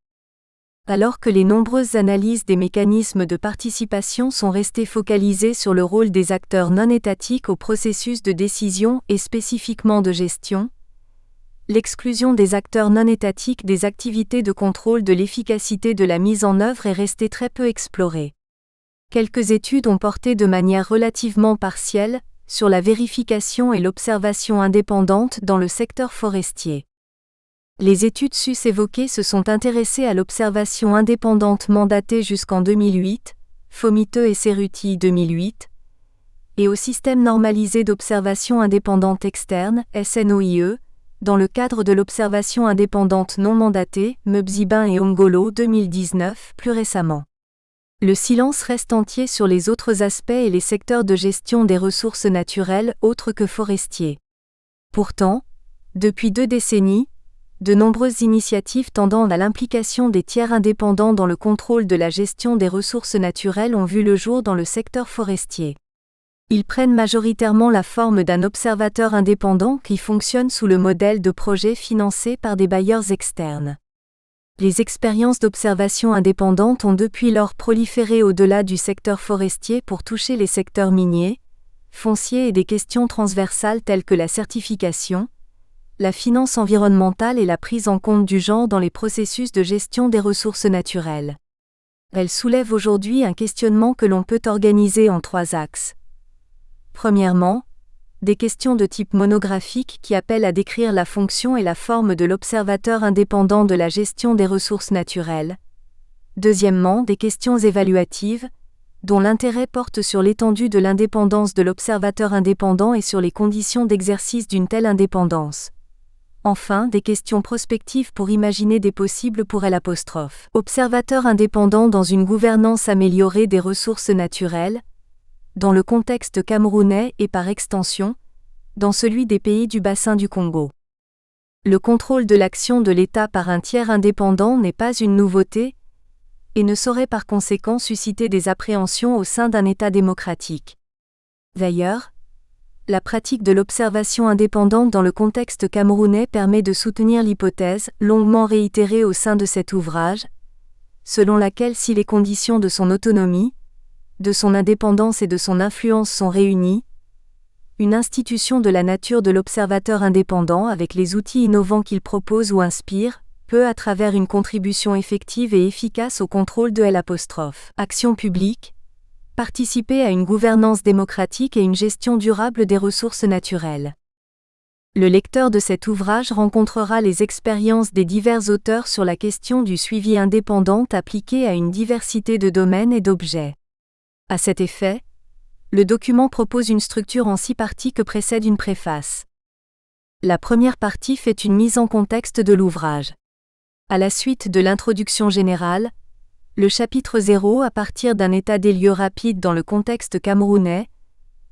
Speaker 1: Alors que les nombreuses analyses des mécanismes de participation sont restées focalisées sur le rôle des acteurs non étatiques au processus de décision et spécifiquement de gestion, l'exclusion des acteurs non étatiques des activités de contrôle de l'efficacité de la mise en œuvre est restée très peu explorée. Quelques études ont porté de manière relativement partielle sur la vérification et l'observation indépendante dans le secteur forestier. Les études sus-évoquées se sont intéressées à l'observation indépendante mandatée jusqu'en 2008, Fomiteux et Cerruti 2008, et au système normalisé d'observation indépendante externe, SNOIE, dans le cadre de l'observation indépendante non mandatée, Mebzibin et Ongolo 2019, plus récemment. Le silence reste entier sur les autres aspects et les secteurs de gestion des ressources naturelles autres que forestiers. Pourtant, depuis 2 décennies, De nombreuses initiatives tendant à l'implication des tiers indépendants dans le contrôle de la gestion des ressources naturelles ont vu le jour dans le secteur forestier. Ils prennent majoritairement la forme d'un observateur indépendant qui fonctionne sous le modèle de projets financés par des bailleurs externes. Les expériences d'observation indépendante ont depuis lors proliféré au-delà du secteur forestier pour toucher les secteurs miniers, fonciers et des questions transversales telles que la certification, la finance environnementale et la prise en compte du genre dans les processus de gestion des ressources naturelles. Elles soulèvent aujourd'hui un questionnement que l'on peut organiser en 3 axes. Premièrement, des questions de type monographique qui appellent à décrire la fonction et la forme de l'observateur indépendant de la gestion des ressources naturelles. Deuxièmement, des questions évaluatives, dont l'intérêt porte sur l'étendue de l'indépendance de l'observateur indépendant et sur les conditions d'exercice d'une telle indépendance. Enfin, des questions prospectives pour imaginer des possibles pour L'. Observateur indépendant dans une gouvernance améliorée des ressources naturelles, dans le contexte camerounais et par extension, dans celui des pays du bassin du Congo. Le contrôle de l'action de l'État par un tiers indépendant n'est pas une nouveauté, et ne saurait par conséquent susciter des appréhensions au sein d'un État démocratique. D'ailleurs, la pratique de l'observation indépendante dans le contexte camerounais permet de soutenir l'hypothèse, longuement réitérée au sein de cet ouvrage, selon laquelle si les conditions de son autonomie, de son indépendance et de son influence sont réunies, une institution de la nature de l'observateur indépendant avec les outils innovants qu'il propose ou inspire, peut à travers une contribution effective et efficace au contrôle de L'. Action publique, participer à une gouvernance démocratique et une gestion durable des ressources naturelles. Le lecteur de cet ouvrage rencontrera les expériences des divers auteurs sur la question du suivi indépendant appliqué à une diversité de domaines et d'objets. À cet effet, le document propose une structure en 6 parties que précède une préface. La première partie fait une mise en contexte de l'ouvrage. À la suite de l'introduction générale, le chapitre 0, à partir d'un état des lieux rapide dans le contexte camerounais,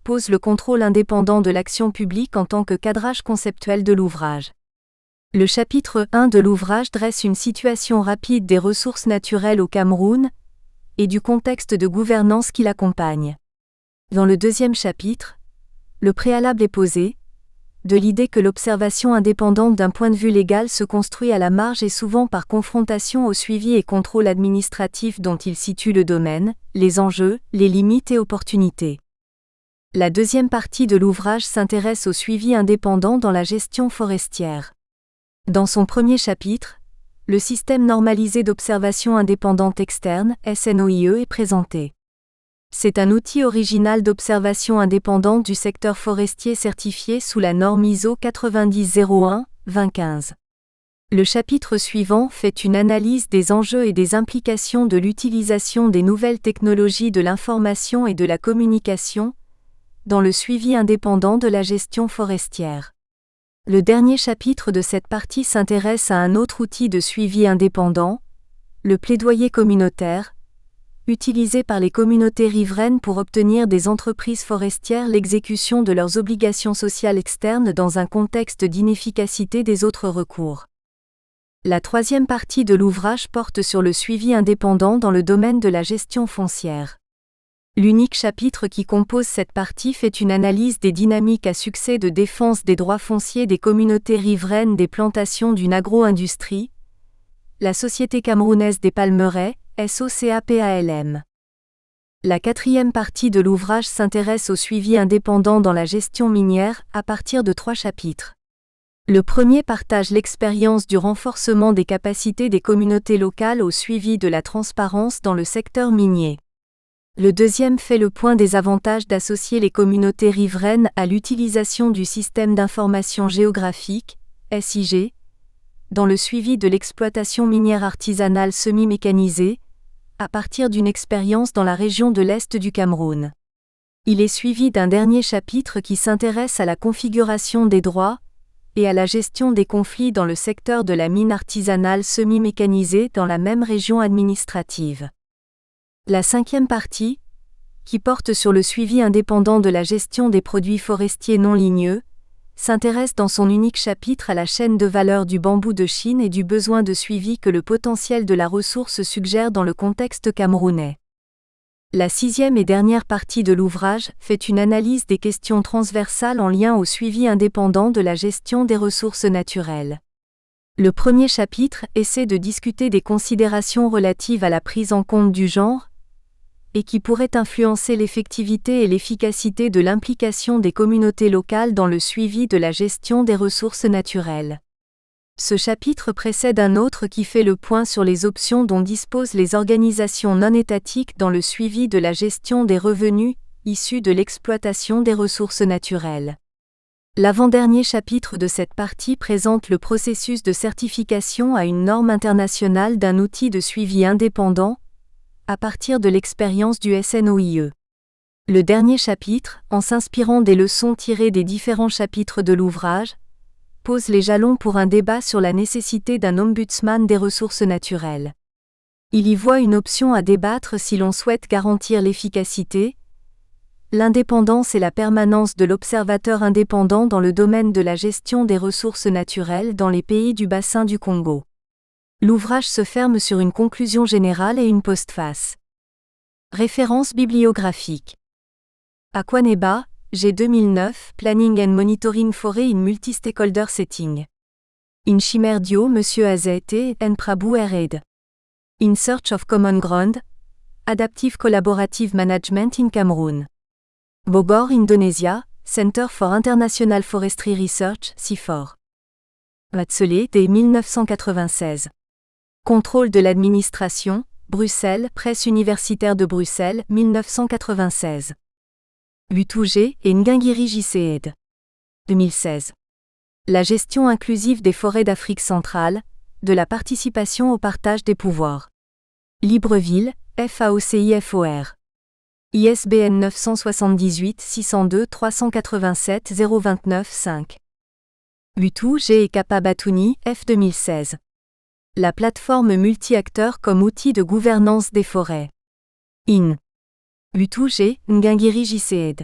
Speaker 1: pose le contrôle indépendant de l'action publique en tant que cadrage conceptuel de l'ouvrage. Le chapitre 1 de l'ouvrage dresse une situation rapide des ressources naturelles au Cameroun, et du contexte de gouvernance qui l'accompagne. Dans le deuxième chapitre, le préalable est posé, de l'idée que l'observation indépendante d'un point de vue légal se construit à la marge et souvent par confrontation au suivi et contrôle administratif dont il situe le domaine, les enjeux, les limites et opportunités. La deuxième partie de l'ouvrage s'intéresse au suivi indépendant dans la gestion forestière. Dans son premier chapitre, le système normalisé d'observation indépendante externe, SNOIE, est présenté. C'est un outil original d'observation indépendante du secteur forestier certifié sous la norme ISO 9001-2015. Le chapitre suivant fait une analyse des enjeux et des implications de l'utilisation des nouvelles technologies de l'information et de la communication dans le suivi indépendant de la gestion forestière. Le dernier chapitre de cette partie s'intéresse à un autre outil de suivi indépendant, le plaidoyer communautaire, utilisé par les communautés riveraines pour obtenir des entreprises forestières l'exécution de leurs obligations sociales externes dans un contexte d'inefficacité des autres recours. La troisième partie de l'ouvrage porte sur le suivi indépendant dans le domaine de la gestion foncière. L'unique chapitre qui compose cette partie fait une analyse des dynamiques à succès de défense des droits fonciers des communautés riveraines des plantations d'une agro-industrie, la Société camerounaise des palmeraies, SOCAPALM. La quatrième partie de l'ouvrage s'intéresse au suivi indépendant dans la gestion minière, à partir de 3 chapitres. Le premier partage l'expérience du renforcement des capacités des communautés locales au suivi de la transparence dans le secteur minier. Le deuxième fait le point des avantages d'associer les communautés riveraines à l'utilisation du système d'information géographique, SIG, dans le suivi de l'exploitation minière artisanale semi-mécanisée, à partir d'une expérience dans la région de l'Est du Cameroun. Il est suivi d'un dernier chapitre qui s'intéresse à la configuration des droits et à la gestion des conflits dans le secteur de la mine artisanale semi-mécanisée dans la même région administrative. La cinquième partie, qui porte sur le suivi indépendant de la gestion des produits forestiers non ligneux, s'intéresse dans son unique chapitre à la chaîne de valeur du bambou de Chine et du besoin de suivi que le potentiel de la ressource suggère dans le contexte camerounais. La 6e et dernière partie de l'ouvrage fait une analyse des questions transversales en lien au suivi indépendant de la gestion des ressources naturelles. Le premier chapitre essaie de discuter des considérations relatives à la prise en compte du genre, et qui pourraient influencer l'effectivité et l'efficacité de l'implication des communautés locales dans le suivi de la gestion des ressources naturelles. Ce chapitre précède un autre qui fait le point sur les options dont disposent les organisations non étatiques dans le suivi de la gestion des revenus issus de l'exploitation des ressources naturelles. L'avant-dernier chapitre de cette partie présente le processus de certification à une norme internationale d'un outil de suivi indépendant, à partir de l'expérience du SNOIE. Le dernier chapitre, en s'inspirant des leçons tirées des différents chapitres de l'ouvrage, pose les jalons pour un débat sur la nécessité d'un ombudsman des ressources naturelles. Il y voit une option à débattre si l'on souhaite garantir l'efficacité, l'indépendance et la permanence de l'observateur indépendant dans le domaine de la gestion des ressources naturelles dans les pays du bassin du Congo. L'ouvrage se ferme sur une conclusion générale et une postface. Références bibliographiques. Akwaneba, G. 2009, Planning and Monitoring Forêt in Multi-Stakeholder Setting. In Chimerdio, Monsieur Azete, N. Prabhu R. In Search of Common Ground, Adaptive Collaborative Management in Cameroon. Bogor, Indonesia, Center for International Forestry Research, CIFOR. Vatselé, dès 1996. Contrôle de l'administration, Bruxelles, Presse universitaire de Bruxelles, 1996. Utouge et Ngingiri JC 2016. La gestion inclusive des forêts d'Afrique centrale, de la participation au partage des pouvoirs. Libreville, FAOCIFOR. ISBN 978 602 387 029 5. Utouge et Kapabatouni, F 2016. La plateforme multi-acteurs comme outil de gouvernance des forêts. IN. Utouge, Ngingiri JC.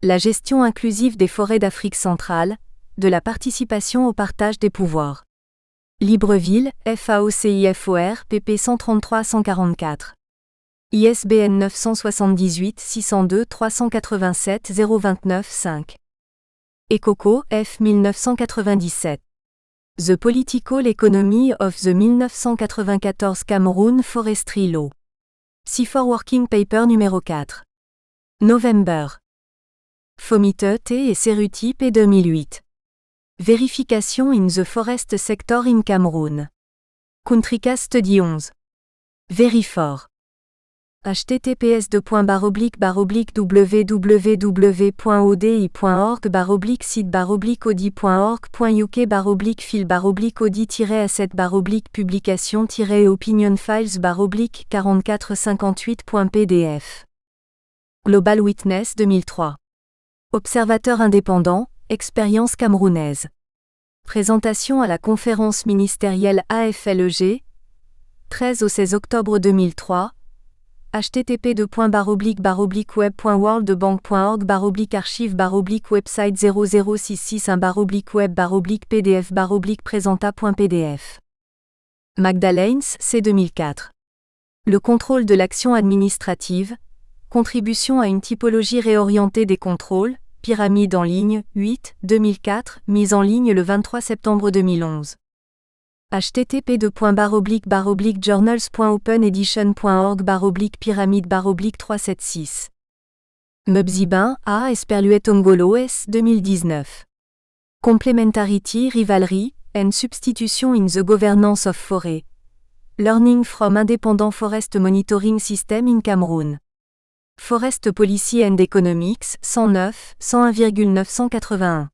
Speaker 1: La gestion inclusive des forêts d'Afrique centrale, de la participation au partage des pouvoirs. Libreville, FAOCIFOR, pp 133-144. ISBN 978 602 387 029 5. Ekoko, F 1997. The Political Economy of the 1994 Cameroon Forestry Law. CIFOR Working Paper numéro 4. November. Fomite T et Ceruti P 2008. Verification in the Forest Sector in Cameroon. Countrycas Study 11. Verifor. https://www.audi.org/sid/odi.org/uk/feed/audit-asset/publication-opinion-files/opinion-58.pdf. Global Witness 2003. Observateur indépendant, expérience camerounaise. Présentation à la conférence ministérielle AFLEG, 13 au 16 octobre 2003. http://web.worldbank.org/archive/website 0066/web/pdf/presenta.pdf. Magdalens, C 2004. Le contrôle de l'action administrative, contribution à une typologie réorientée des contrôles, pyramide en ligne, 8, 2004, mise en ligne le 23 septembre 2011. http://journals.openedition.org/pyramide/376. Mebzibin, A. Esperluet Ongolo S. 2019. Complementarity Rivalry, and Substitution in the Governance of Forest. Learning from Independent Forest Monitoring System in Cameroon. Forest Policy and Economics, 109, 101,981.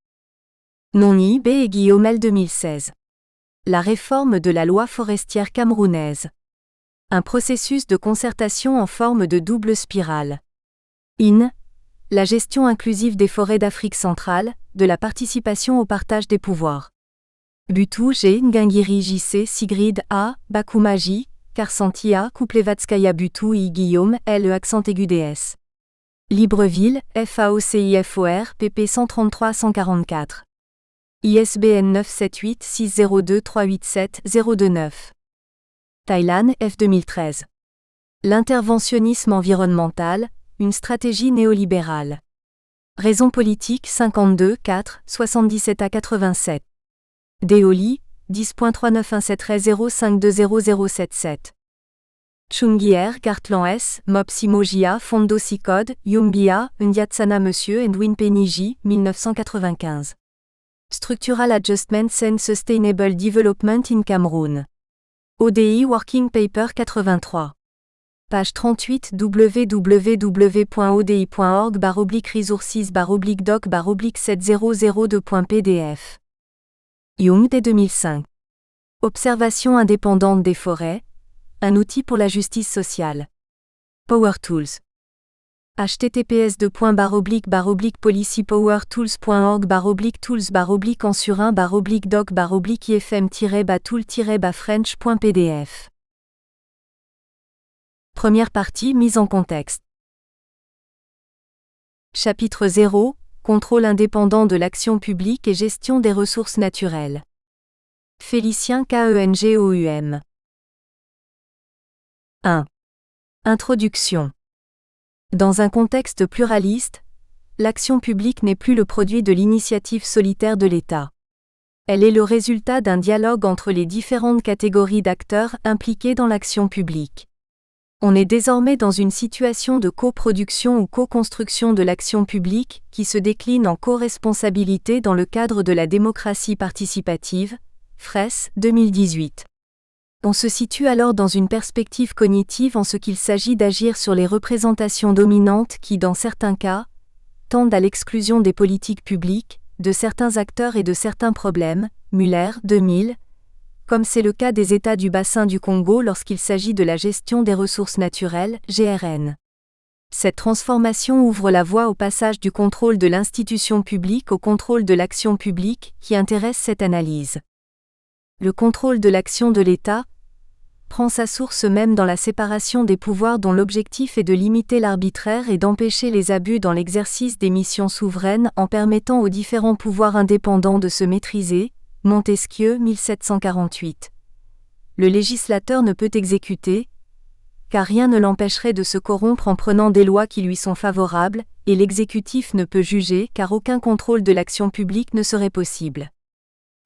Speaker 1: Noni B. et Guillaume L. 2016. La réforme de la loi forestière camerounaise. Un processus de concertation en forme de double spirale. IN. La gestion inclusive des forêts d'Afrique centrale, de la participation au partage des pouvoirs. Butou G. Ngingiri JC Sigrid A. Bakuma J. Karsanti A. Kuplevatskaya Butou I. Guillaume L. accent aigu DS. Libreville, FAOCIFOR, pp 133-144. ISBN 978-602-387-029. Thailand, F 2013. L'interventionnisme environnemental, une stratégie néolibérale. Raison politique 52 4 77 à 87. Deoli, 10.3917-05200077. Chungier, Gartlan S, Mopsimojia, Fondo Sicode, Yumbia, Ndiatsana Monsieur and Winpeniji, 1995. Structural Adjustments and Sustainable Development in Cameroon. ODI Working Paper 83. Page 38 www.odi.org/resources/doc/7002.pdf. Young dès 2005. Observation indépendante des forêts, un outil pour la justice sociale. Power Tools. https://policypowertools.org/tools/doc/ifm-tool-french.pdf. Première partie mise en contexte. Chapitre 0 Contrôle indépendant de l'action publique et gestion des ressources naturelles. Félicien Kengoum. 1. Introduction. Dans un contexte pluraliste, l'action publique n'est plus le produit de l'initiative solitaire de l'État. Elle est le résultat d'un dialogue entre les différentes catégories d'acteurs impliqués dans l'action publique. On est désormais dans une situation de coproduction ou co-construction de l'action publique qui se décline en co-responsabilité dans le cadre de la démocratie participative, Fraisse, 2018. On se situe alors dans une perspective cognitive en ce qu'il s'agit d'agir sur les représentations dominantes qui, dans certains cas, tendent à l'exclusion des politiques publiques, de certains acteurs et de certains problèmes, Muller, 2000, comme c'est le cas des États du bassin du Congo lorsqu'il s'agit de la gestion des ressources naturelles, GRN. Cette transformation ouvre la voie au passage du contrôle de l'institution publique au contrôle de l'action publique qui intéresse cette analyse. Le contrôle de l'action de l'État prend sa source même dans la séparation des pouvoirs dont l'objectif est de limiter l'arbitraire et d'empêcher les abus dans l'exercice des missions souveraines en permettant aux différents pouvoirs indépendants de se maîtriser, Montesquieu, 1748. Le législateur ne peut exécuter, car rien ne l'empêcherait de se corrompre en prenant des lois qui lui sont favorables, et l'exécutif ne peut juger car aucun contrôle de l'action publique ne serait possible.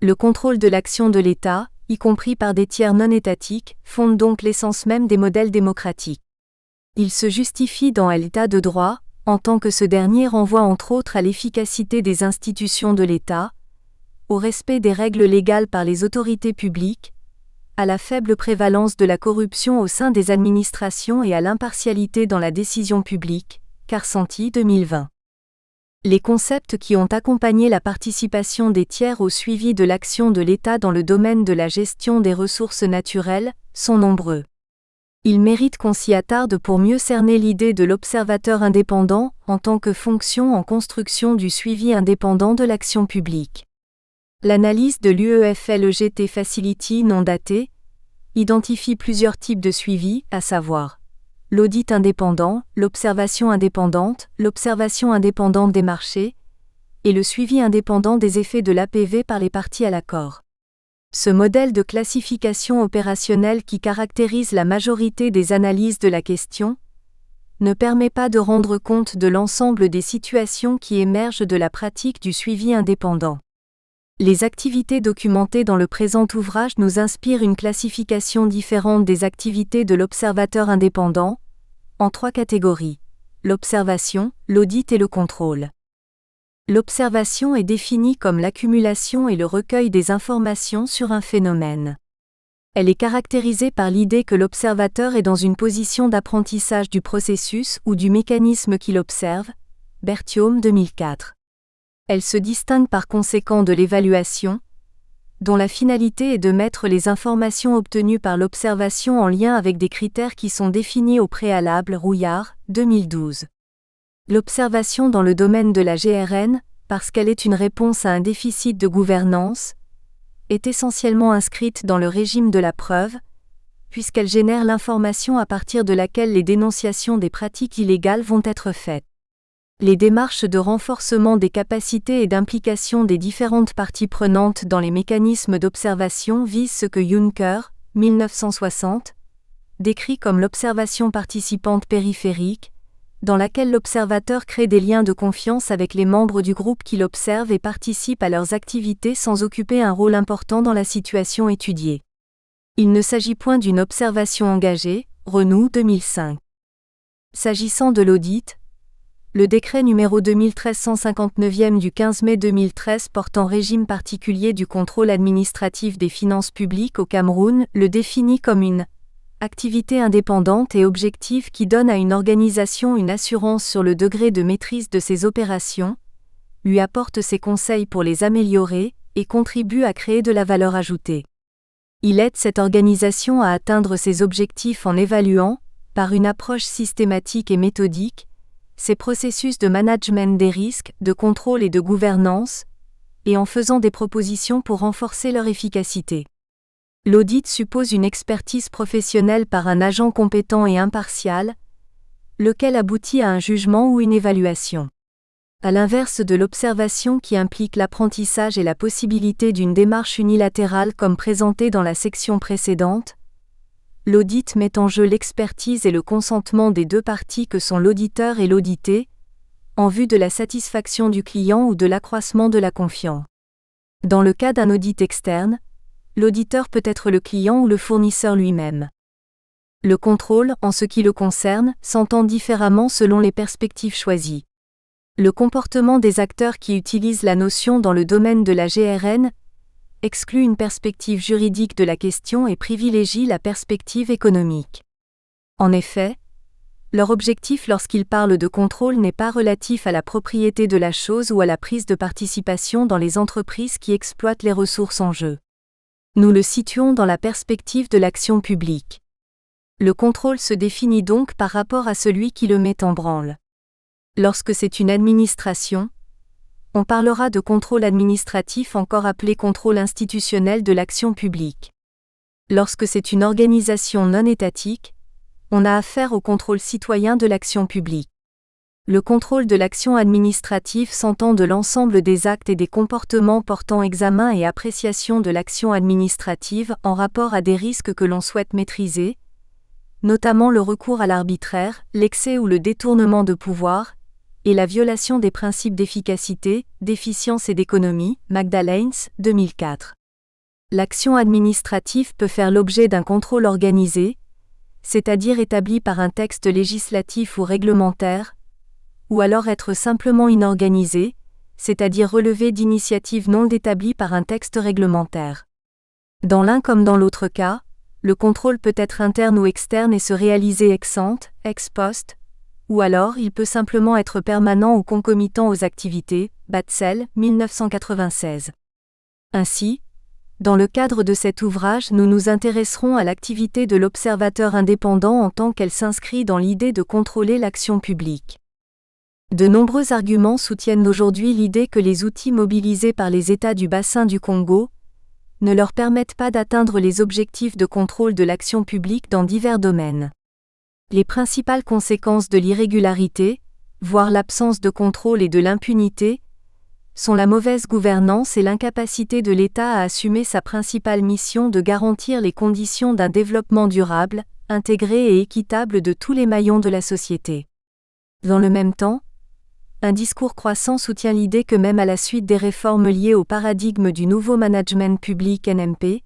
Speaker 1: Le contrôle de l'action de l'État, y compris par des tiers non étatiques, fonde donc l'essence même des modèles démocratiques. Il se justifie dans l'État de droit, en tant que ce dernier renvoie entre autres à l'efficacité des institutions de l'État, au respect des règles légales par les autorités publiques, à la faible prévalence de la corruption au sein des administrations et à l'impartialité dans la décision publique, Carsanti 2020. Les concepts qui ont accompagné la participation des tiers au suivi de l'action de l'État dans le domaine de la gestion des ressources naturelles sont nombreux. Ils méritent qu'on s'y attarde pour mieux cerner l'idée de l'observateur indépendant en tant que fonction en construction du suivi indépendant de l'action publique. L'analyse de l'UEFLEGT Facility non datée identifie plusieurs types de suivi, à savoir l'audit indépendant, l'observation indépendante des marchés, et le suivi indépendant des effets de l'APV par les parties à l'accord. Ce modèle de classification opérationnelle qui caractérise la majorité des analyses de la question ne permet pas de rendre compte de l'ensemble des situations qui émergent de la pratique du suivi indépendant. Les activités documentées dans le présent ouvrage nous inspirent une classification différente des activités de l'observateur indépendant, en trois catégories: l'observation, l'audit et le contrôle. L'observation est définie comme l'accumulation et le recueil des informations sur un phénomène. Elle est caractérisée par l'idée que l'observateur est dans une position d'apprentissage du processus ou du mécanisme qu'il observe, Berthiaume 2004. Elle se distingue par conséquent de l'évaluation, dont la finalité est de mettre les informations obtenues par l'observation en lien avec des critères qui sont définis au préalable, Rouillard, 2012. L'observation dans le domaine de la GRN, parce qu'elle est une réponse à un déficit de gouvernance, est essentiellement inscrite dans le régime de la preuve, puisqu'elle génère l'information à partir de laquelle les dénonciations des pratiques illégales vont être faites. Les démarches de renforcement des capacités et d'implication des différentes parties prenantes dans les mécanismes d'observation visent ce que Juncker, 1960, décrit comme l'observation participante périphérique, dans laquelle l'observateur crée des liens de confiance avec les membres du groupe qui l'observent et participent à leurs activités sans occuper un rôle important dans la situation étudiée. Il ne s'agit point d'une observation engagée, Renou 2005. S'agissant de l'audit, le décret numéro 2013-159 du 15 mai 2013 portant régime particulier du contrôle administratif des finances publiques au Cameroun le définit comme une activité indépendante et objective qui donne à une organisation une assurance sur le degré de maîtrise de ses opérations, lui apporte ses conseils pour les améliorer et contribue à créer de la valeur ajoutée. Il aide cette organisation à atteindre ses objectifs en évaluant, par une approche systématique et méthodique, ses processus de management des risques, de contrôle et de gouvernance, et en faisant des propositions pour renforcer leur efficacité. L'audit suppose une expertise professionnelle par un agent compétent et impartial, lequel aboutit à un jugement ou une évaluation. À l'inverse de l'observation qui implique l'apprentissage et la possibilité d'une démarche unilatérale comme présenté dans la section précédente, l'audit met en jeu l'expertise et le consentement des deux parties que sont l'auditeur et l'audité, en vue de la satisfaction du client ou de l'accroissement de la confiance. Dans le cas d'un audit externe, l'auditeur peut être le client ou le fournisseur lui-même. Le contrôle, en ce qui le concerne, s'entend différemment selon les perspectives choisies. Le comportement des acteurs qui utilisent la notion dans le domaine de la GRN exclut une perspective juridique de la question et privilégie la perspective économique. En effet, leur objectif lorsqu'ils parlent de contrôle n'est pas relatif à la propriété de la chose ou à la prise de participation dans les entreprises qui exploitent les ressources en jeu. Nous le situons dans la perspective de l'action publique. Le contrôle se définit donc par rapport à celui qui le met en branle. Lorsque c'est une administration, on parlera de contrôle administratif, encore appelé contrôle institutionnel de l'action publique. Lorsque c'est une organisation non étatique, on a affaire au contrôle citoyen de l'action publique. Le contrôle de l'action administrative s'entend de l'ensemble des actes et des comportements portant examen et appréciation de l'action administrative en rapport à des risques que l'on souhaite maîtriser, notamment le recours à l'arbitraire, l'excès ou le détournement de pouvoir, et la violation des principes d'efficacité, d'efficience et d'économie, Magdalens, 2004. L'action administrative peut faire l'objet d'un contrôle organisé, c'est-à-dire établi par un texte législatif ou réglementaire, ou alors être simplement inorganisée, c'est-à-dire relever d'initiatives non établies par un texte réglementaire. Dans l'un comme dans l'autre cas, le contrôle peut être interne ou externe et se réaliser ex ante, ex post, ou alors il peut simplement être permanent ou concomitant aux activités, Batzel, 1996. Ainsi, dans le cadre de cet ouvrage, nous nous intéresserons à l'activité de l'observateur indépendant en tant qu'elle s'inscrit dans l'idée de contrôler l'action publique. De nombreux arguments soutiennent aujourd'hui l'idée que les outils mobilisés par les États du bassin du Congo ne leur permettent pas d'atteindre les objectifs de contrôle de l'action publique dans divers domaines. Les principales conséquences de l'irrégularité, voire l'absence de contrôle et de l'impunité, sont la mauvaise gouvernance et l'incapacité de l'État à assumer sa principale mission de garantir les conditions d'un développement durable, intégré et équitable de tous les maillons de la société. Dans le même temps, un discours croissant soutient l'idée que même à la suite des réformes liées au paradigme du nouveau management public NMP,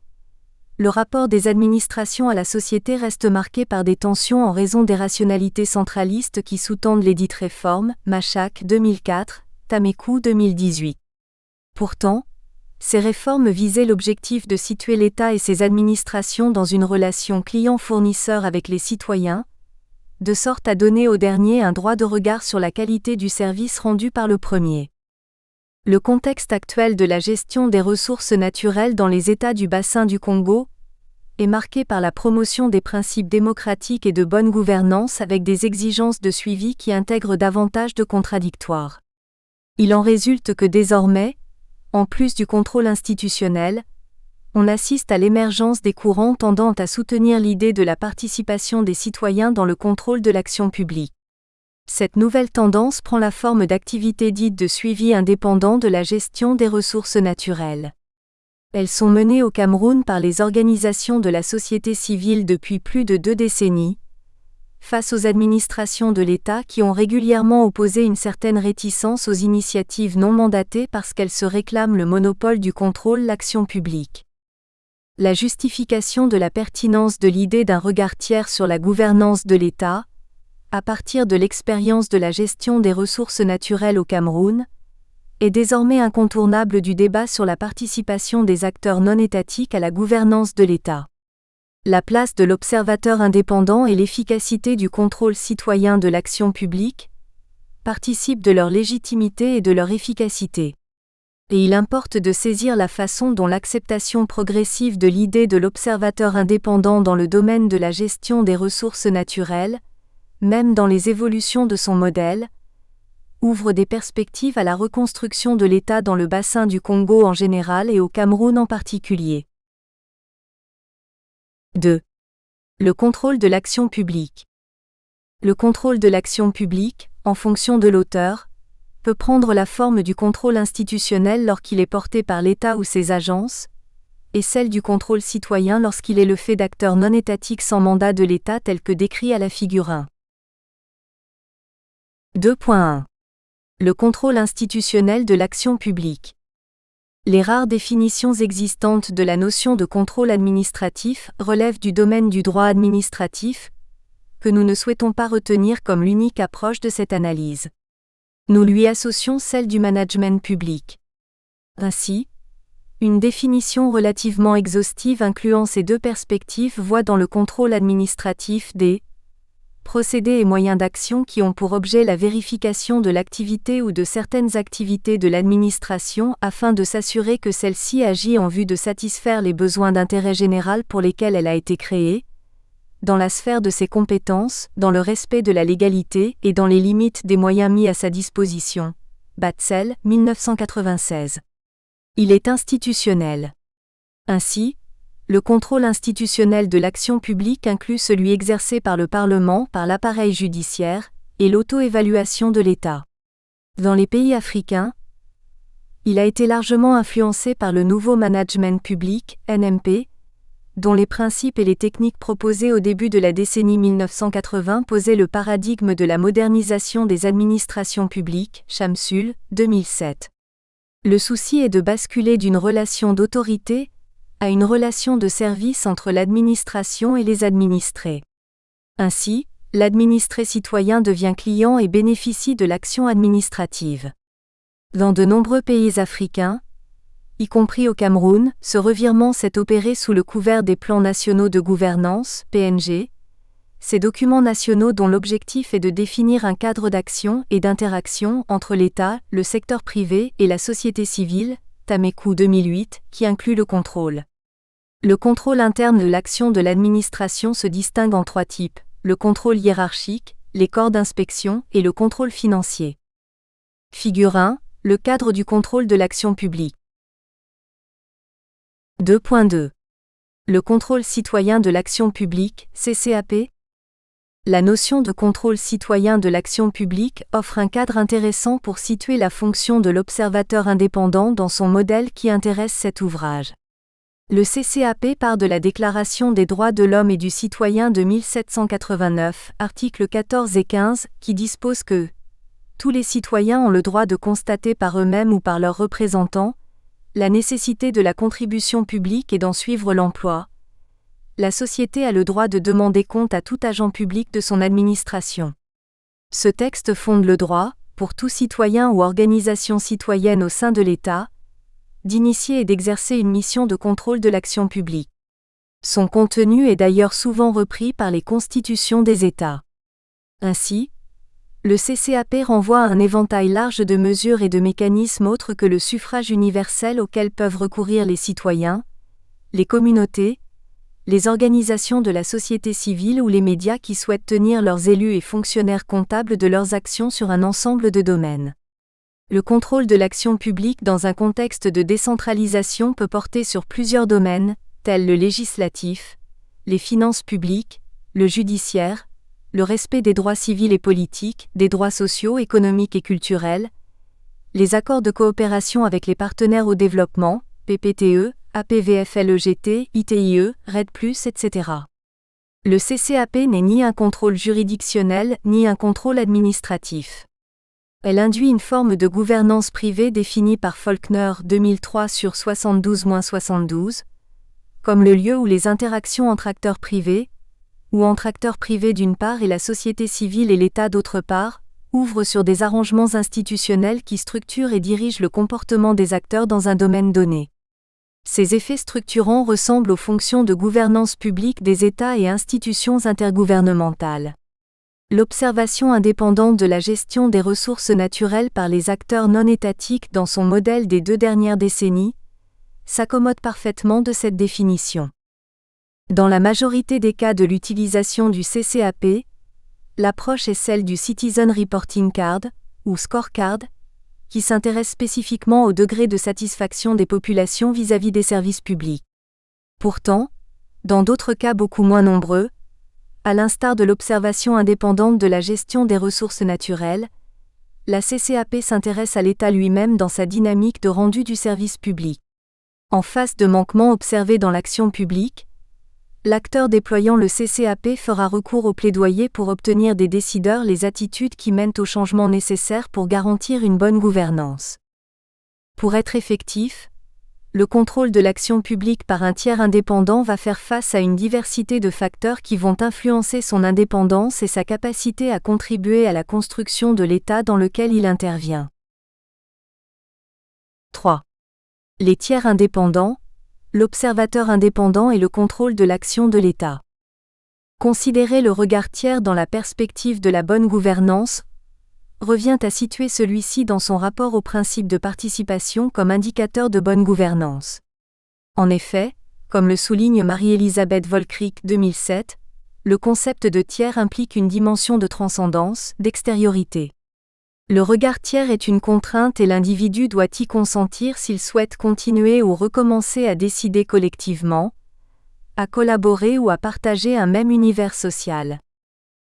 Speaker 1: le rapport des administrations à la société reste marqué par des tensions en raison des rationalités centralistes qui sous-tendent lesdites réformes, Machak 2004, Tamekou 2018. Pourtant, ces réformes visaient l'objectif de situer l'État et ses administrations dans une relation client-fournisseur avec les citoyens, de sorte à donner au dernier un droit de regard sur la qualité du service rendu par le premier. Le contexte actuel de la gestion des ressources naturelles dans les États du bassin du Congo est marqué par la promotion des principes démocratiques et de bonne gouvernance avec des exigences de suivi qui intègrent davantage de contradictoires. Il en résulte que désormais, en plus du contrôle institutionnel, on assiste à l'émergence des courants tendant à soutenir l'idée de la participation des citoyens dans le contrôle de l'action publique. Cette nouvelle tendance prend la forme d'activités dites de suivi indépendant de la gestion des ressources naturelles. Elles sont menées au Cameroun par les organisations de la société civile depuis plus de 2 décennies, face aux administrations de l'État qui ont régulièrement opposé une certaine réticence aux initiatives non mandatées parce qu'elles se réclament le monopole du contrôle de l'action publique. La justification de la pertinence de l'idée d'un regard tiers sur la gouvernance de l'État, à partir de l'expérience de la gestion des ressources naturelles au Cameroun, est désormais incontournable du débat sur la participation des acteurs non étatiques à la gouvernance de l'État. La place de l'observateur indépendant et l'efficacité du contrôle citoyen de l'action publique participent de leur légitimité et de leur efficacité. Et il importe de saisir la façon dont l'acceptation progressive de l'idée de l'observateur indépendant dans le domaine de la gestion des ressources naturelles, même dans les évolutions de son modèle, ouvre des perspectives à la reconstruction de l'État dans le bassin du Congo en général et au Cameroun en particulier. 2. Le contrôle de l'action publique. Le contrôle de l'action publique, en fonction de l'auteur, peut prendre la forme du contrôle institutionnel lorsqu'il est porté par l'État ou ses agences, et celle du contrôle citoyen lorsqu'il est le fait d'acteurs non étatiques sans mandat de l'État tel que décrit à la figure 1. 2.1. Le contrôle institutionnel de l'action publique. Les rares définitions existantes de la notion de contrôle administratif relèvent du domaine du droit administratif, que nous ne souhaitons pas retenir comme l'unique approche de cette analyse. Nous lui associons celle du management public. Ainsi, une définition relativement exhaustive incluant ces 2 perspectives voit dans le contrôle administratif des procédés et moyens d'action qui ont pour objet la vérification de l'activité ou de certaines activités de l'administration afin de s'assurer que celle-ci agit en vue de satisfaire les besoins d'intérêt général pour lesquels elle a été créée, dans la sphère de ses compétences, dans le respect de la légalité et dans les limites des moyens mis à sa disposition. Batzel, 1996. Il est institutionnel. Ainsi, le contrôle institutionnel de l'action publique inclut celui exercé par le Parlement, par l'appareil judiciaire, et l'auto-évaluation de l'État. Dans les pays africains, il a été largement influencé par le nouveau management public, NMP, dont les principes et les techniques proposées au début de la décennie 1980 posaient le paradigme de la modernisation des administrations publiques, Shamsul, 2007. Le souci est de basculer d'une relation d'autorité à une relation de service entre l'administration et les administrés. Ainsi, l'administré citoyen devient client et bénéficie de l'action administrative. Dans de nombreux pays africains, y compris au Cameroun, ce revirement s'est opéré sous le couvert des plans nationaux de gouvernance, PNG, ces documents nationaux dont l'objectif est de définir un cadre d'action et d'interaction entre l'État, le secteur privé et la société civile, Tamekou 2008, qui inclut le contrôle. Le contrôle interne de l'action de l'administration se distingue en 3 types, le contrôle hiérarchique, les corps d'inspection et le contrôle financier. Figure 1, le cadre du contrôle de l'action publique. 2.2. Le contrôle citoyen de l'action publique, CCAP. La notion de contrôle citoyen de l'action publique offre un cadre intéressant pour situer la fonction de l'observateur indépendant dans son modèle qui intéresse cet ouvrage. Le CCAP part de la Déclaration des droits de l'homme et du citoyen de 1789, articles 14 et 15, qui dispose que tous les citoyens ont le droit de constater par eux-mêmes ou par leurs représentants la nécessité de la contribution publique et d'en suivre l'emploi. La société a le droit de demander compte à tout agent public de son administration. Ce texte fonde le droit, pour tout citoyen ou organisation citoyenne au sein de l'État, d'initier et d'exercer une mission de contrôle de l'action publique. Son contenu est d'ailleurs souvent repris par les constitutions des États. Ainsi, le CCAP renvoie à un éventail large de mesures et de mécanismes autres que le suffrage universel auquel peuvent recourir les citoyens, les communautés, les organisations de la société civile ou les médias qui souhaitent tenir leurs élus et fonctionnaires comptables de leurs actions sur un ensemble de domaines. Le contrôle de l'action publique dans un contexte de décentralisation peut porter sur plusieurs domaines, tels le législatif, les finances publiques, le judiciaire, le respect des droits civils et politiques, des droits sociaux, économiques et culturels, les accords de coopération avec les partenaires au développement, PPTE, APVFLEGT, ITIE, RED+, etc. Le CCAP n'est ni un contrôle juridictionnel ni un contrôle administratif. Elle induit une forme de gouvernance privée définie par Faulkner 2003 sur 72-72, comme le lieu où les interactions entre acteurs privés, ou entre acteurs privés d'une part et la société civile et l'État d'autre part, ouvrent sur des arrangements institutionnels qui structurent et dirigent le comportement des acteurs dans un domaine donné. Ces effets structurants ressemblent aux fonctions de gouvernance publique des États et institutions intergouvernementales. L'observation indépendante de la gestion des ressources naturelles par les acteurs non étatiques dans son modèle des 2 dernières décennies s'accommode parfaitement de cette définition. Dans la majorité des cas de l'utilisation du CCAP, l'approche est celle du Citizen Reporting Card, ou Scorecard, qui s'intéresse spécifiquement au degré de satisfaction des populations vis-à-vis des services publics. Pourtant, dans d'autres cas beaucoup moins nombreux, à l'instar de l'observation indépendante de la gestion des ressources naturelles, la CCAP s'intéresse à l'État lui-même dans sa dynamique de rendu du service public. En face de manquements observés dans l'action publique, l'acteur déployant le CCAP fera recours au plaidoyer pour obtenir des décideurs les attitudes qui mènent aux changements nécessaires pour garantir une bonne gouvernance. Pour être effectif, le contrôle de l'action publique par un tiers indépendant va faire face à une diversité de facteurs qui vont influencer son indépendance et sa capacité à contribuer à la construction de l'État dans lequel il intervient. 3. Les tiers indépendants, l'observateur indépendant et le contrôle de l'action de l'État. Considérer le regard tiers dans la perspective de la bonne gouvernance revient à situer celui-ci dans son rapport au principe de participation comme indicateur de bonne gouvernance. En effet, comme le souligne Marie-Elisabeth Volkrieg 2007, le concept de tiers implique une dimension de transcendance, d'extériorité. Le regard tiers est une contrainte et l'individu doit y consentir s'il souhaite continuer ou recommencer à décider collectivement, à collaborer ou à partager un même univers social.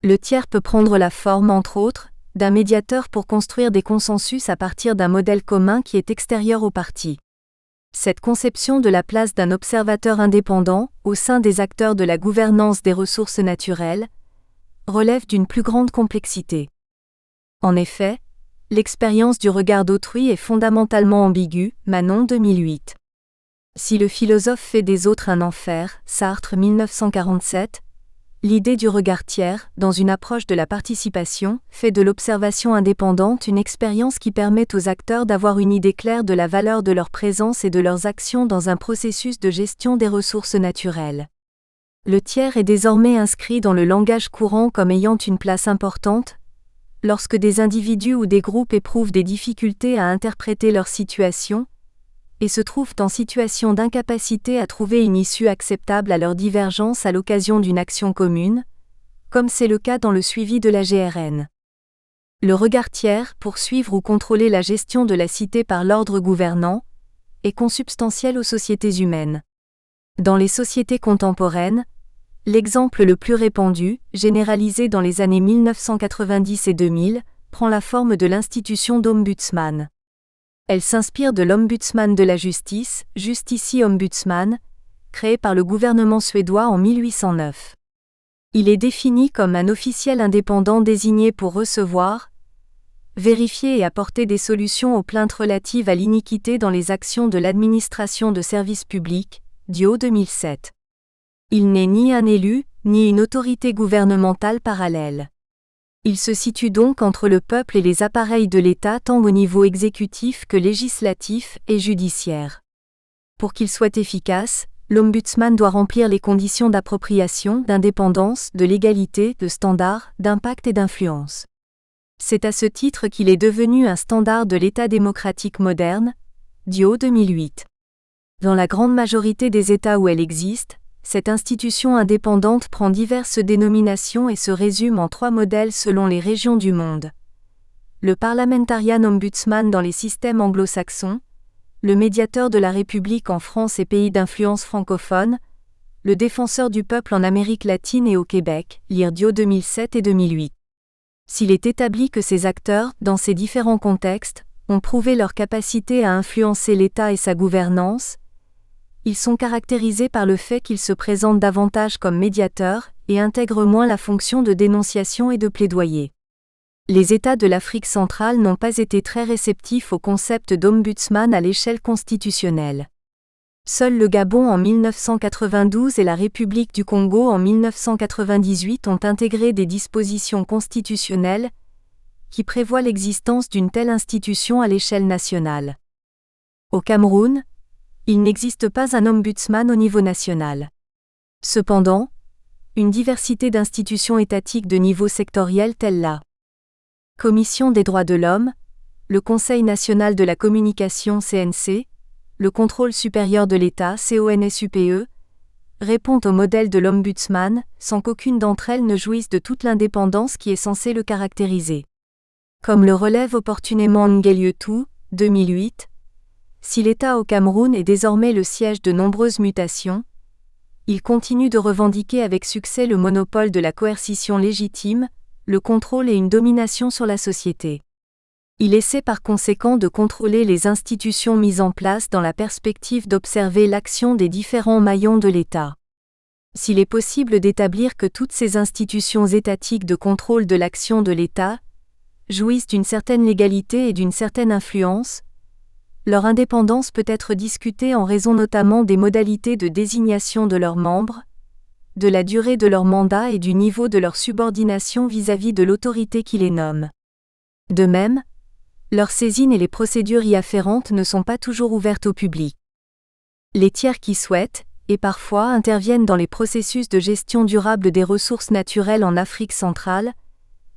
Speaker 1: Le tiers peut prendre la forme, entre autres, d'un médiateur pour construire des consensus à partir d'un modèle commun qui est extérieur aux parties. Cette conception de la place d'un observateur indépendant, au sein des acteurs de la gouvernance des ressources naturelles, relève d'une plus grande complexité. En effet, l'expérience du regard d'autrui est fondamentalement ambiguë, Manon 2008. Si le philosophe fait des autres un enfer, Sartre 1947, l'idée du regard tiers, dans une approche de la participation, fait de l'observation indépendante une expérience qui permet aux acteurs d'avoir une idée claire de la valeur de leur présence et de leurs actions dans un processus de gestion des ressources naturelles. Le tiers est désormais inscrit dans le langage courant comme ayant une place importante, lorsque des individus ou des groupes éprouvent des difficultés à interpréter leur situation, et se trouvent en situation d'incapacité à trouver une issue acceptable à leurs divergences à l'occasion d'une action commune, comme c'est le cas dans le suivi de la GRN. Le regard tiers, pour suivre ou contrôler la gestion de la cité par l'ordre gouvernant, est consubstantiel aux sociétés humaines. Dans les sociétés contemporaines, l'exemple le plus répandu, généralisé dans les années 1990 et 2000, prend la forme de l'institution d'ombudsman. Elle s'inspire de l'Ombudsman de la justice, Justitieombudsman, créé par le gouvernement suédois en 1809. Il est défini comme un officiel indépendant désigné pour recevoir, vérifier et apporter des solutions aux plaintes relatives à l'iniquité dans les actions de l'administration de services publics, Dio 2007. Il n'est ni un élu, ni une autorité gouvernementale parallèle. Il se situe donc entre le peuple et les appareils de l'État tant au niveau exécutif que législatif et judiciaire. Pour qu'il soit efficace, l'ombudsman doit remplir les conditions d'appropriation, d'indépendance, de légalité, de standard, d'impact et d'influence. C'est à ce titre qu'il est devenu un standard de l'État démocratique moderne, Dio 2008. Dans la grande majorité des États où elle existe, cette institution indépendante prend diverses dénominations et se résume en 3 modèles selon les régions du monde. Le Parliamentarian Ombudsman dans les systèmes anglo-saxons, le médiateur de la République en France et pays d'influence francophone, le défenseur du peuple en Amérique latine et au Québec, lire Dio 2007 et 2008. S'il est établi que ces acteurs, dans ces différents contextes, ont prouvé leur capacité à influencer l'État et sa gouvernance, ils sont caractérisés par le fait qu'ils se présentent davantage comme médiateurs et intègrent moins la fonction de dénonciation et de plaidoyer. Les États de l'Afrique centrale n'ont pas été très réceptifs au concept d'ombudsman à l'échelle constitutionnelle. Seuls le Gabon en 1992 et la République du Congo en 1998 ont intégré des dispositions constitutionnelles qui prévoient l'existence d'une telle institution à l'échelle nationale. Au Cameroun, il n'existe pas un ombudsman au niveau national. Cependant, une diversité d'institutions étatiques de niveau sectoriel telles la Commission des droits de l'homme, le Conseil national de la communication CNC, le Contrôle supérieur de l'État CONSUPE, répond au modèle de l'ombudsman, sans qu'aucune d'entre elles ne jouisse de toute l'indépendance qui est censée le caractériser. Comme le relève opportunément Nguelietou, 2008, si l'État au Cameroun est désormais le siège de nombreuses mutations, il continue de revendiquer avec succès le monopole de la coercition légitime, le contrôle et une domination sur la société. Il essaie par conséquent de contrôler les institutions mises en place dans la perspective d'observer l'action des différents maillons de l'État. S'il est possible d'établir que toutes ces institutions étatiques de contrôle de l'action de l'État jouissent d'une certaine légalité et d'une certaine influence, leur indépendance peut être discutée en raison notamment des modalités de désignation de leurs membres, de la durée de leur mandat et du niveau de leur subordination vis-à-vis de l'autorité qui les nomme. De même, leurs saisines et les procédures y afférentes ne sont pas toujours ouvertes au public. Les tiers qui souhaitent, et parfois interviennent dans les processus de gestion durable des ressources naturelles en Afrique centrale,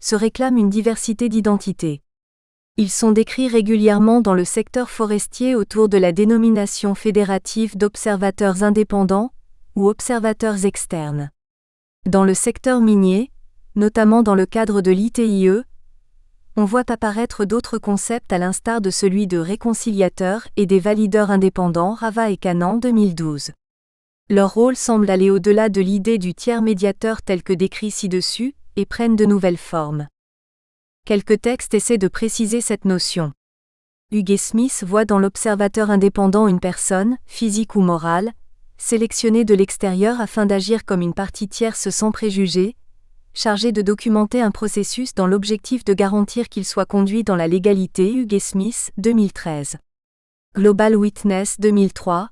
Speaker 1: se réclament une diversité d'identités. Ils sont décrits régulièrement dans le secteur forestier autour de la dénomination fédérative d'observateurs indépendants ou observateurs externes. Dans le secteur minier, notamment dans le cadre de l'ITIE, on voit apparaître d'autres concepts à l'instar de celui de réconciliateur et des valideurs indépendants Rava et Canan 2012. Leur rôle semble aller au-delà de l'idée du tiers médiateur tel que décrit ci-dessus, et prennent de nouvelles formes. Quelques textes essaient de préciser cette notion. Hugh Smith voit dans l'observateur indépendant une personne, physique ou morale, sélectionnée de l'extérieur afin d'agir comme une partie tierce sans préjugés, chargée de documenter un processus dans l'objectif de garantir qu'il soit conduit dans la légalité. Hugh Smith, 2013. Global Witness 2003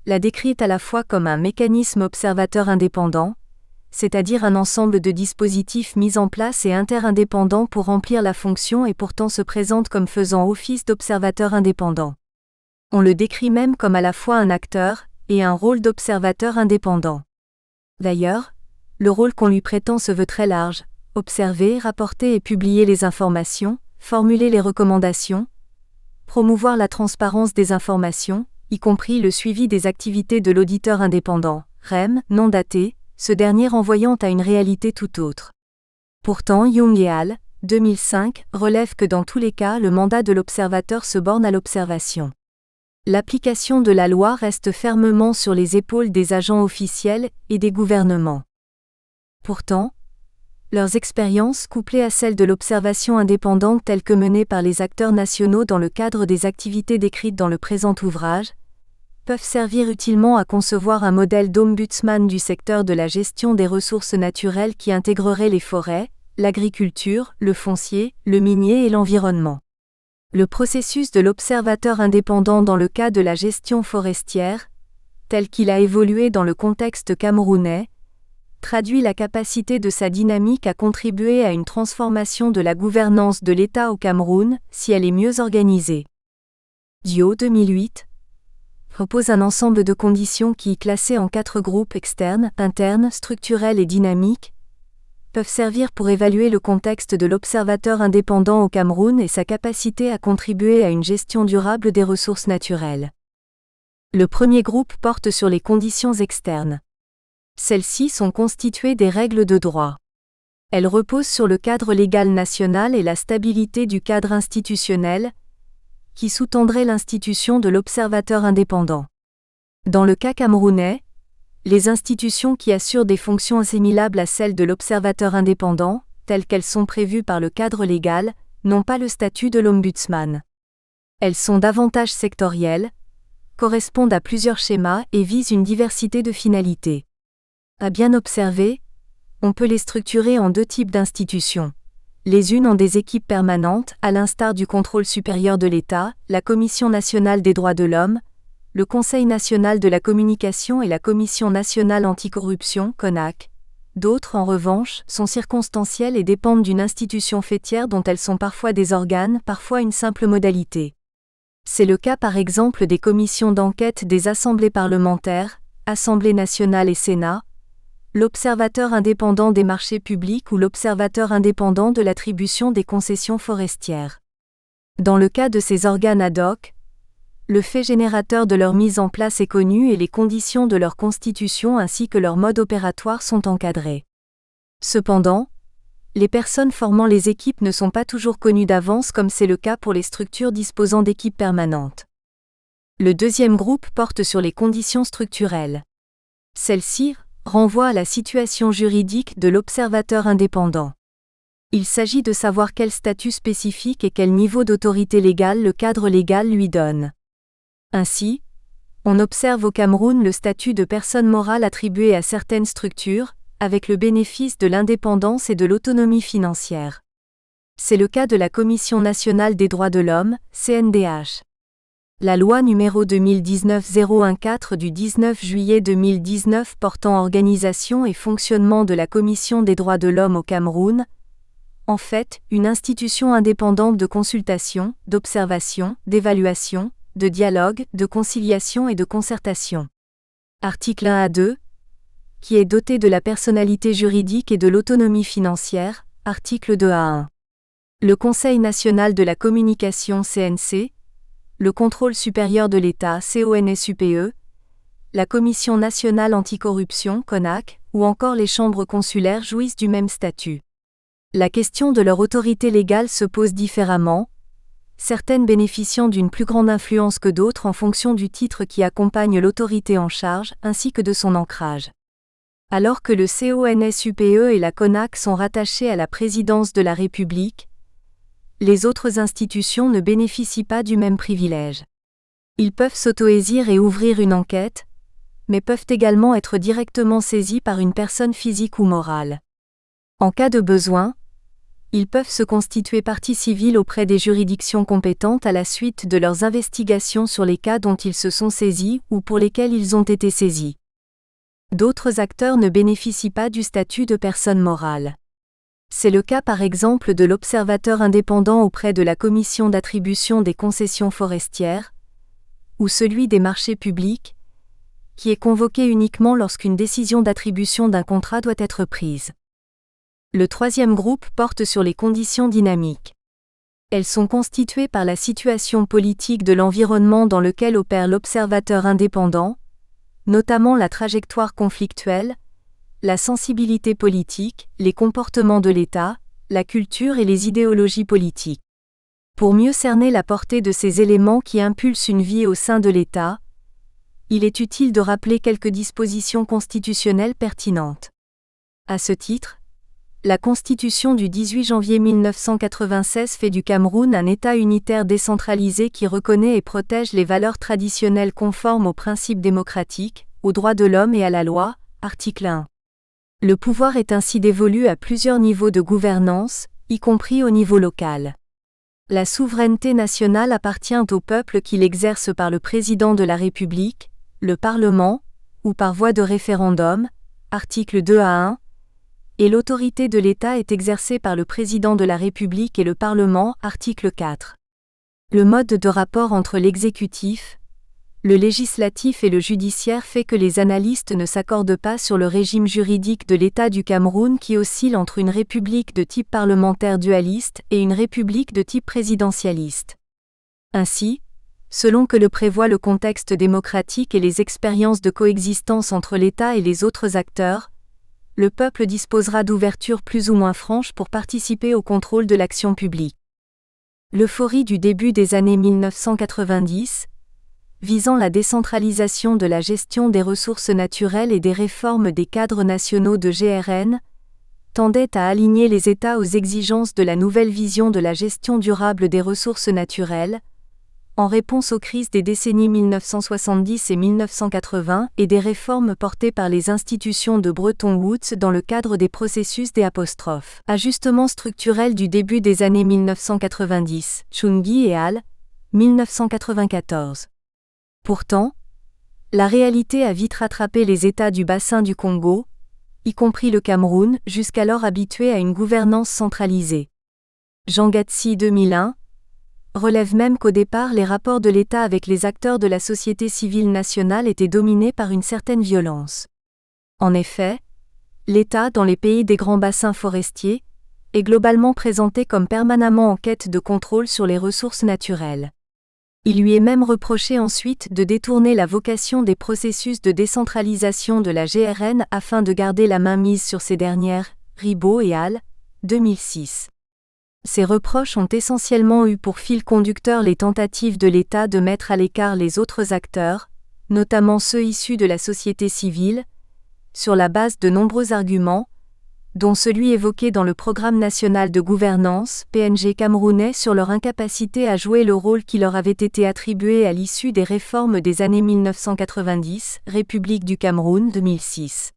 Speaker 1: la décrit à la fois comme un mécanisme observateur indépendant, c'est-à-dire un ensemble de dispositifs mis en place et interindépendants pour remplir la fonction et pourtant se présente comme faisant office d'observateur indépendant. On le décrit même comme à la fois un acteur et un rôle d'observateur indépendant. D'ailleurs, le rôle qu'on lui prétend se veut très large: observer, rapporter et publier les informations, formuler les recommandations, promouvoir la transparence des informations, y compris le suivi des activités de l'auditeur indépendant, REM, non daté, ce dernier renvoyant à une réalité tout autre. Pourtant Young et al., 2005, relèvent que dans tous les cas le mandat de l'observateur se borne à l'observation. L'application de la loi reste fermement sur les épaules des agents officiels et des gouvernements. Pourtant, leurs expériences, couplées à celles de l'observation indépendante telle que menée par les acteurs nationaux dans le cadre des activités décrites dans le présent ouvrage, peuvent servir utilement à concevoir un modèle d'ombudsman du secteur de la gestion des ressources naturelles qui intégrerait les forêts, l'agriculture, le foncier, le minier et l'environnement. Le processus de l'observateur indépendant dans le cas de la gestion forestière, tel qu'il a évolué dans le contexte camerounais, traduit la capacité de sa dynamique à contribuer à une transformation de la gouvernance de l'État au Cameroun, si elle est mieux organisée. Dio 2008 propose un ensemble de conditions qui, classées en 4 groupes externes, internes, structurels et dynamiques, peuvent servir pour évaluer le contexte de l'observateur indépendant au Cameroun et sa capacité à contribuer à une gestion durable des ressources naturelles. Le premier groupe porte sur les conditions externes. Celles-ci sont constituées des règles de droit. Elles reposent sur le cadre légal national et la stabilité du cadre institutionnel, qui sous-tendrait l'institution de l'observateur indépendant. Dans le cas camerounais, Les institutions qui assurent des fonctions assimilables à celles de l'observateur indépendant, telles qu'elles sont prévues par le cadre légal, n'ont pas le statut de l'ombudsman. Elles sont davantage sectorielles, correspondent à plusieurs schémas et visent une diversité de finalités. À bien observer, on peut les structurer en deux types d'institutions. Les unes en des équipes permanentes, à l'instar du contrôle supérieur de l'État, la Commission nationale des droits de l'homme, le Conseil national de la communication et la Commission nationale anticorruption, CONAC. D'autres, en revanche, sont circonstancielles et dépendent d'une institution faîtière dont elles sont parfois des organes, parfois une simple modalité. C'est le cas par exemple des commissions d'enquête des assemblées parlementaires, Assemblée nationale et Sénat, l'Observateur indépendant des marchés publics ou l'Observateur indépendant de l'attribution des concessions forestières. Dans le cas de ces organes ad hoc, le fait générateur de leur mise en place est connu et les conditions de leur constitution ainsi que leur mode opératoire sont encadrés. Cependant, les personnes formant les équipes ne sont pas toujours connues d'avance comme c'est le cas pour les structures disposant d'équipes permanentes. Le deuxième groupe porte sur les conditions structurelles. Celles-ci renvoient à la situation juridique de l'observateur indépendant. Il s'agit de savoir quel statut spécifique et quel niveau d'autorité légale le cadre légal lui donne. Ainsi, on observe au Cameroun le statut de personne morale attribué à certaines structures, avec le bénéfice de l'indépendance et de l'autonomie financière. C'est le cas de la Commission nationale des droits de l'homme, CNDH. La loi numéro 2019-014 du 19 juillet 2019 portant organisation et fonctionnement de la Commission des droits de l'homme au Cameroun, en fait, une institution indépendante de consultation, d'observation, d'évaluation, de dialogue, de conciliation et de concertation. Article 1 à 2, qui est doté de la personnalité juridique et de l'autonomie financière, article 2 à 1. Le Conseil national de la communication CNC, le Contrôle supérieur de l'État CONSUPE, la Commission nationale anticorruption CONAC, ou encore les chambres consulaires jouissent du même statut. La question de leur autorité légale se pose différemment, certaines bénéficiant d'une plus grande influence que d'autres en fonction du titre qui accompagne l'autorité en charge ainsi que de son ancrage. Alors que le CONSUPE et la CONAC sont rattachés à la présidence de la République, les autres institutions ne bénéficient pas du même privilège. Ils peuvent s'autosaisir et ouvrir une enquête, mais peuvent également être directement saisis par une personne physique ou morale. En cas de besoin, ils peuvent se constituer partie civile auprès des juridictions compétentes à la suite de leurs investigations sur les cas dont ils se sont saisis ou pour lesquels ils ont été saisis. D'autres acteurs ne bénéficient pas du statut de personne morale. C'est le cas par exemple de l'observateur indépendant auprès de la Commission d'attribution des concessions forestières, ou celui des marchés publics, qui est convoqué uniquement lorsqu'une décision d'attribution d'un contrat doit être prise. Le troisième groupe porte sur les conditions dynamiques. Elles sont constituées par la situation politique de l'environnement dans lequel opère l'observateur indépendant, notamment la trajectoire conflictuelle, la sensibilité politique, les comportements de l'État, la culture et les idéologies politiques. Pour mieux cerner la portée de ces éléments qui impulsent une vie au sein de l'État, il est utile de rappeler quelques dispositions constitutionnelles pertinentes. À ce titre, la Constitution du 18 janvier 1996 fait du Cameroun un État unitaire décentralisé qui reconnaît et protège les valeurs traditionnelles conformes aux principes démocratiques, aux droits de l'homme et à la loi, article 1. Le pouvoir est ainsi dévolu à plusieurs niveaux de gouvernance, y compris au niveau local. La souveraineté nationale appartient au peuple qui l'exerce par le président de la République, le Parlement, ou par voie de référendum, article 2 à 1, et l'autorité de l'État est exercée par le président de la République et le Parlement, article 4. Le mode de rapport entre l'exécutif, le législatif et le judiciaire fait que les analystes ne s'accordent pas sur le régime juridique de l'État du Cameroun qui oscille entre une république de type parlementaire dualiste et une république de type présidentialiste. Ainsi, selon que le prévoit le contexte démocratique et les expériences de coexistence entre l'État et les autres acteurs, le peuple disposera d'ouvertures plus ou moins franches pour participer au contrôle de l'action publique. L'euphorie du début des années 1990, visant la décentralisation de la gestion des ressources naturelles et des réformes des cadres nationaux de GRN, tendait à aligner les États aux exigences de la nouvelle vision de la gestion durable des ressources naturelles, en réponse aux crises des décennies 1970 et 1980 et des réformes portées par les institutions de Bretton Woods dans le cadre des processus des ajustements structurels du début des années 1990, Chung-Gi et al., 1994. Pourtant, la réalité a vite rattrapé les États du bassin du Congo, y compris le Cameroun, jusqu'alors habitué à une gouvernance centralisée. Jean Gatsi 2001 relève même qu'au départ les rapports de l'État avec les acteurs de la société civile nationale étaient dominés par une certaine violence. En effet, l'État dans les pays des grands bassins forestiers est globalement présenté comme permanemment en quête de contrôle sur les ressources naturelles. Il lui est même reproché ensuite de détourner la vocation des processus de décentralisation de la GRN afin de garder la main mise sur ces dernières, Ribot et al., 2006. Ces reproches ont essentiellement eu pour fil conducteur les tentatives de l'État de mettre à l'écart les autres acteurs, notamment ceux issus de la société civile, sur la base de nombreux arguments, dont celui évoqué dans le Programme national de gouvernance (PNG) camerounais sur leur incapacité à jouer le rôle qui leur avait été attribué à l'issue des réformes des années 1990, République du Cameroun 2006.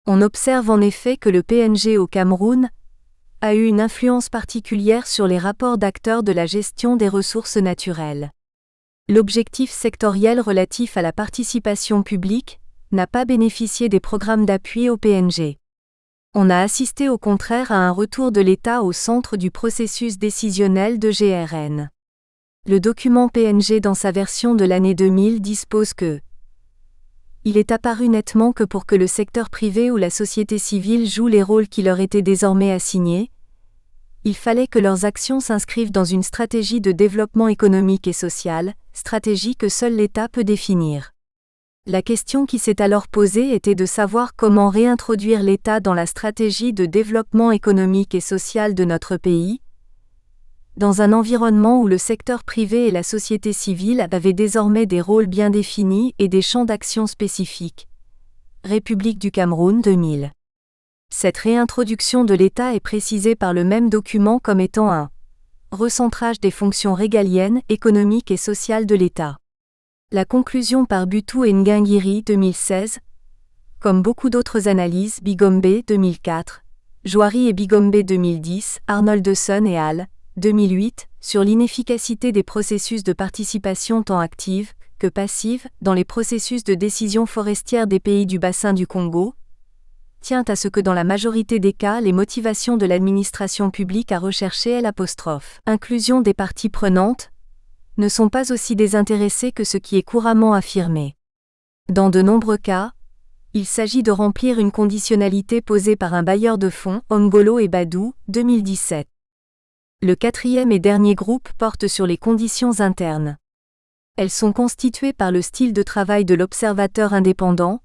Speaker 1: On observe en effet que le PNG au Cameroun a eu une influence particulière sur les rapports d'acteurs de la gestion des ressources naturelles. L'objectif sectoriel relatif à la participation publique n'a pas bénéficié des programmes d'appui au PNG. On a assisté au contraire à un retour de l'État au centre du processus décisionnel de GRN. Le document PNG dans sa version de l'année 2000 dispose que il est apparu nettement que pour que le secteur privé ou la société civile joue les rôles qui leur étaient désormais assignés, il fallait que leurs actions s'inscrivent dans une stratégie de développement économique et social, stratégie que seul l'État peut définir. La question qui s'est alors posée était de savoir comment réintroduire l'État dans la stratégie de développement économique et social de notre pays, dans un environnement où le secteur privé et la société civile avaient désormais des rôles bien définis et des champs d'action spécifiques. République du Cameroun 2000. Cette réintroduction de l'État est précisée par le même document comme étant un recentrage des fonctions régaliennes, économiques et sociales de l'État. La conclusion par Butu et Nguingiri 2016, comme beaucoup d'autres analyses, Bigombe 2004, Joary et Bigombe 2010, Arnoldson et al. 2008, sur l'inefficacité des processus de participation tant active que passive dans les processus de décision forestière des pays du bassin du Congo, tient à ce que dans la majorité des cas les motivations de l'administration publique à rechercher inclusion des parties prenantes, ne sont pas aussi désintéressées que ce qui est couramment affirmé. Dans de nombreux cas, il s'agit de remplir une conditionnalité posée par un bailleur de fonds, Ongolo et Badou, 2017. Le quatrième et dernier groupe porte sur les conditions internes. Elles sont constituées par le style de travail de l'observateur indépendant,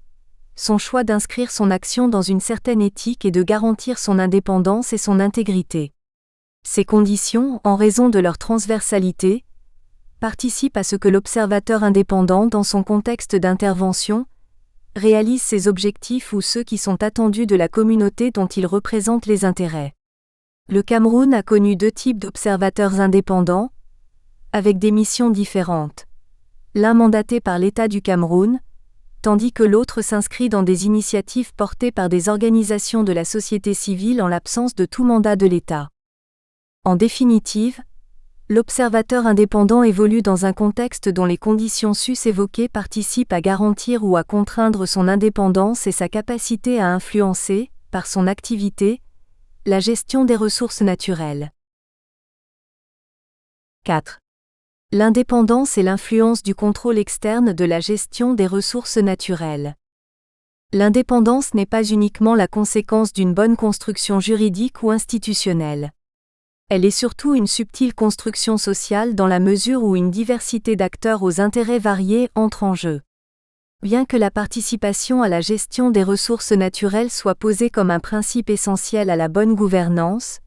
Speaker 1: son choix d'inscrire son action dans une certaine éthique et de garantir son indépendance et son intégrité. Ces conditions, en raison de leur transversalité, participent à ce que l'observateur indépendant dans son contexte d'intervention réalise ses objectifs ou ceux qui sont attendus de la communauté dont il représente les intérêts. Le Cameroun a connu deux types d'observateurs indépendants, avec des missions différentes. L'un mandaté par l'État du Cameroun, tandis que l'autre s'inscrit dans des initiatives portées par des organisations de la société civile en l'absence de tout mandat de l'État. En définitive, l'observateur indépendant évolue dans un contexte dont les conditions sus-évoquées participent à garantir ou à contraindre son indépendance et sa capacité à influencer, par son activité, la gestion des ressources naturelles. 4. L'indépendance et l'influence du contrôle externe de la gestion des ressources naturelles. L'indépendance n'est pas uniquement la conséquence d'une bonne construction juridique ou institutionnelle. Elle est surtout une subtile construction sociale dans la mesure où une diversité d'acteurs aux intérêts variés entre en jeu. Bien que la participation à la gestion des ressources naturelles soit posée comme un principe essentiel à la bonne gouvernance,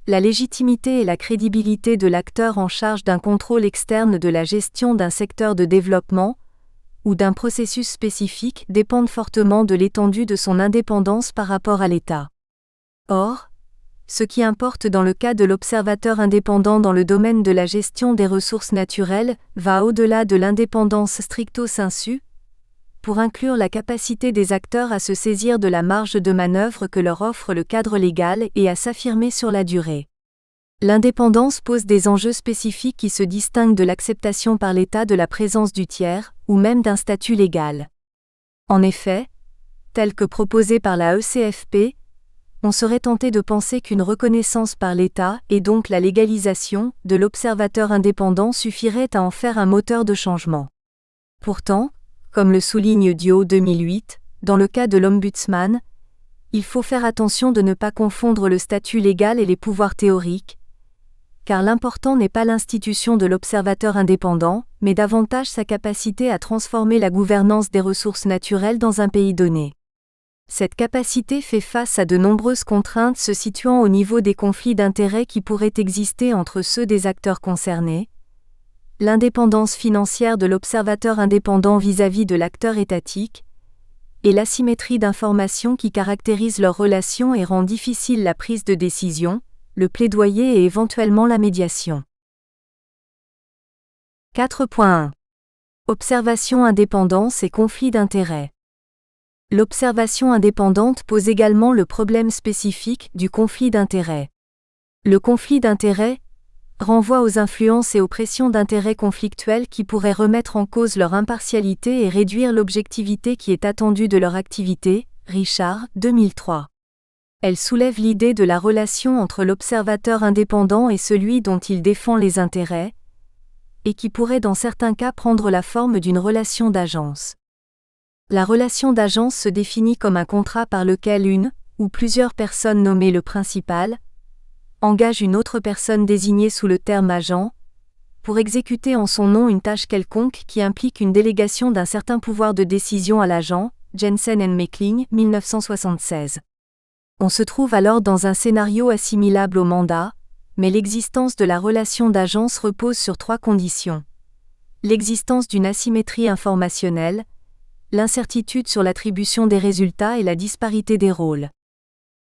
Speaker 1: la légitimité et la crédibilité de l'acteur en charge d'un contrôle externe de la gestion d'un secteur de développement ou d'un processus spécifique dépendent fortement de l'étendue de son indépendance par rapport à l'État. Or, ce qui importe dans le cas de l'observateur indépendant dans le domaine de la gestion des ressources naturelles va au-delà de l'indépendance stricto sensu, pour inclure la capacité des acteurs à se saisir de la marge de manœuvre que leur offre le cadre légal et à s'affirmer sur la durée. L'indépendance pose des enjeux spécifiques qui se distinguent de l'acceptation par l'État de la présence du tiers, ou même d'un statut légal. En effet, tel que proposé par la ECFP, on serait tenté de penser qu'une reconnaissance par l'État, et donc la légalisation, de l'observateur indépendant suffirait à en faire un moteur de changement. Pourtant, comme le souligne Dio 2008, dans le cas de l'Ombudsman, il faut faire attention de ne pas confondre le statut légal et les pouvoirs théoriques, car l'important n'est pas l'institution de l'observateur indépendant, mais davantage sa capacité à transformer la gouvernance des ressources naturelles dans un pays donné. Cette capacité fait face à de nombreuses contraintes se situant au niveau des conflits d'intérêts qui pourraient exister entre ceux des acteurs concernés, l'indépendance financière de l'observateur indépendant vis-à-vis de l'acteur étatique, et l'asymétrie d'information qui caractérise leurs relations et rend difficile la prise de décision, le plaidoyer et éventuellement la médiation. 4.1. Observation indépendance et conflit d'intérêts. L'observation indépendante pose également le problème spécifique du conflit d'intérêts. Le conflit d'intérêts renvoie aux influences et aux pressions d'intérêts conflictuels qui pourraient remettre en cause leur impartialité et réduire l'objectivité qui est attendue de leur activité, Richard, 2003. Elle soulève l'idée de la relation entre l'observateur indépendant et celui dont il défend les intérêts, et qui pourrait dans certains cas prendre la forme d'une relation d'agence. La relation d'agence se définit comme un contrat par lequel une, ou plusieurs personnes nommées le principal, engage une autre personne désignée sous le terme agent, pour exécuter en son nom une tâche quelconque qui implique une délégation d'un certain pouvoir de décision à l'agent, Jensen and Meckling, 1976. On se trouve alors dans un scénario assimilable au mandat, mais l'existence de la relation d'agence repose sur 3 conditions. L'existence d'une asymétrie informationnelle, l'incertitude sur l'attribution des résultats et la disparité des rôles.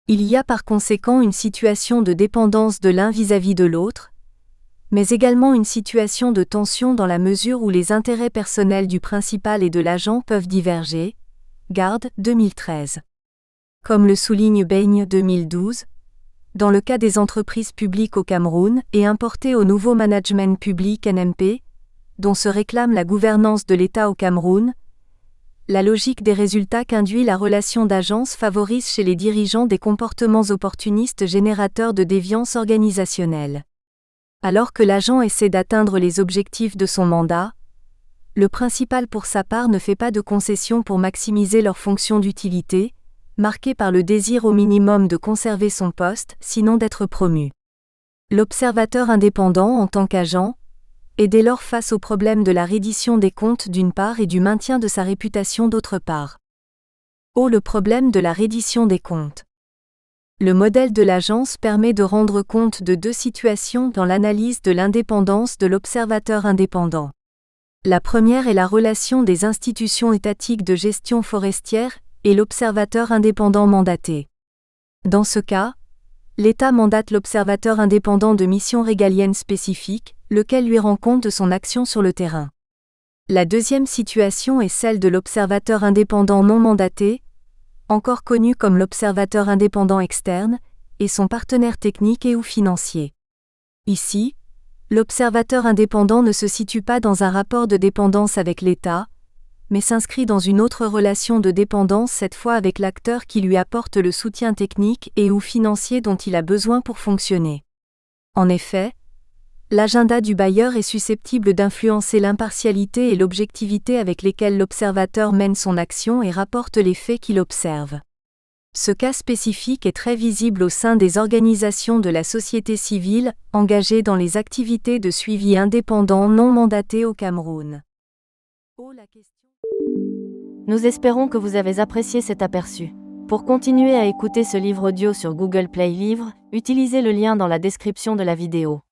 Speaker 1: Il y a par conséquent une situation de dépendance de l'un vis-à-vis de l'autre, mais également une situation de tension dans la mesure où les intérêts personnels du principal et de l'agent peuvent diverger. Garde, 2013. Comme le souligne Beigne, 2012, dans le cas des entreprises publiques au Cameroun et importées au nouveau management public NMP, dont se réclame la gouvernance de l'État au Cameroun, la logique des résultats qu'induit la relation d'agence favorise chez les dirigeants des comportements opportunistes générateurs de déviance organisationnelle. Alors que l'agent essaie d'atteindre les objectifs de son mandat, le principal pour sa part ne fait pas de concessions pour maximiser leur fonction d'utilité, marquée par le désir au minimum de conserver son poste, sinon d'être promu. L'observateur indépendant en tant qu'agent est dès lors face au problème de la reddition des comptes d'une part et du maintien de sa réputation d'autre part. Le problème de la reddition des comptes. Le modèle de l'agence permet de rendre compte de 2 situations dans l'analyse de l'indépendance de l'observateur indépendant. La première est la relation des institutions étatiques de gestion forestière et l'observateur indépendant mandaté. Dans ce cas, l'État mandate l'observateur indépendant de missions régaliennes spécifiques, lequel lui rend compte de son action sur le terrain. La deuxième situation est celle de l'observateur indépendant non mandaté, encore connu comme l'observateur indépendant externe, et son partenaire technique et ou financier. Ici, l'observateur indépendant ne se situe pas dans un rapport de dépendance avec l'État, mais s'inscrit dans une autre relation de dépendance cette fois avec l'acteur qui lui apporte le soutien technique et ou financier dont il a besoin pour fonctionner. En effet, l'agenda du bailleur est susceptible d'influencer l'impartialité et l'objectivité avec lesquelles l'observateur mène son action et rapporte les faits qu'il observe. Ce cas spécifique est très visible au sein des organisations de la société civile, engagées dans les activités de suivi indépendant non mandaté au Cameroun.
Speaker 2: Nous espérons que vous avez apprécié cet aperçu. Pour continuer à écouter ce livre audio sur Google Play Livres, Utilisez le lien dans la description de la vidéo.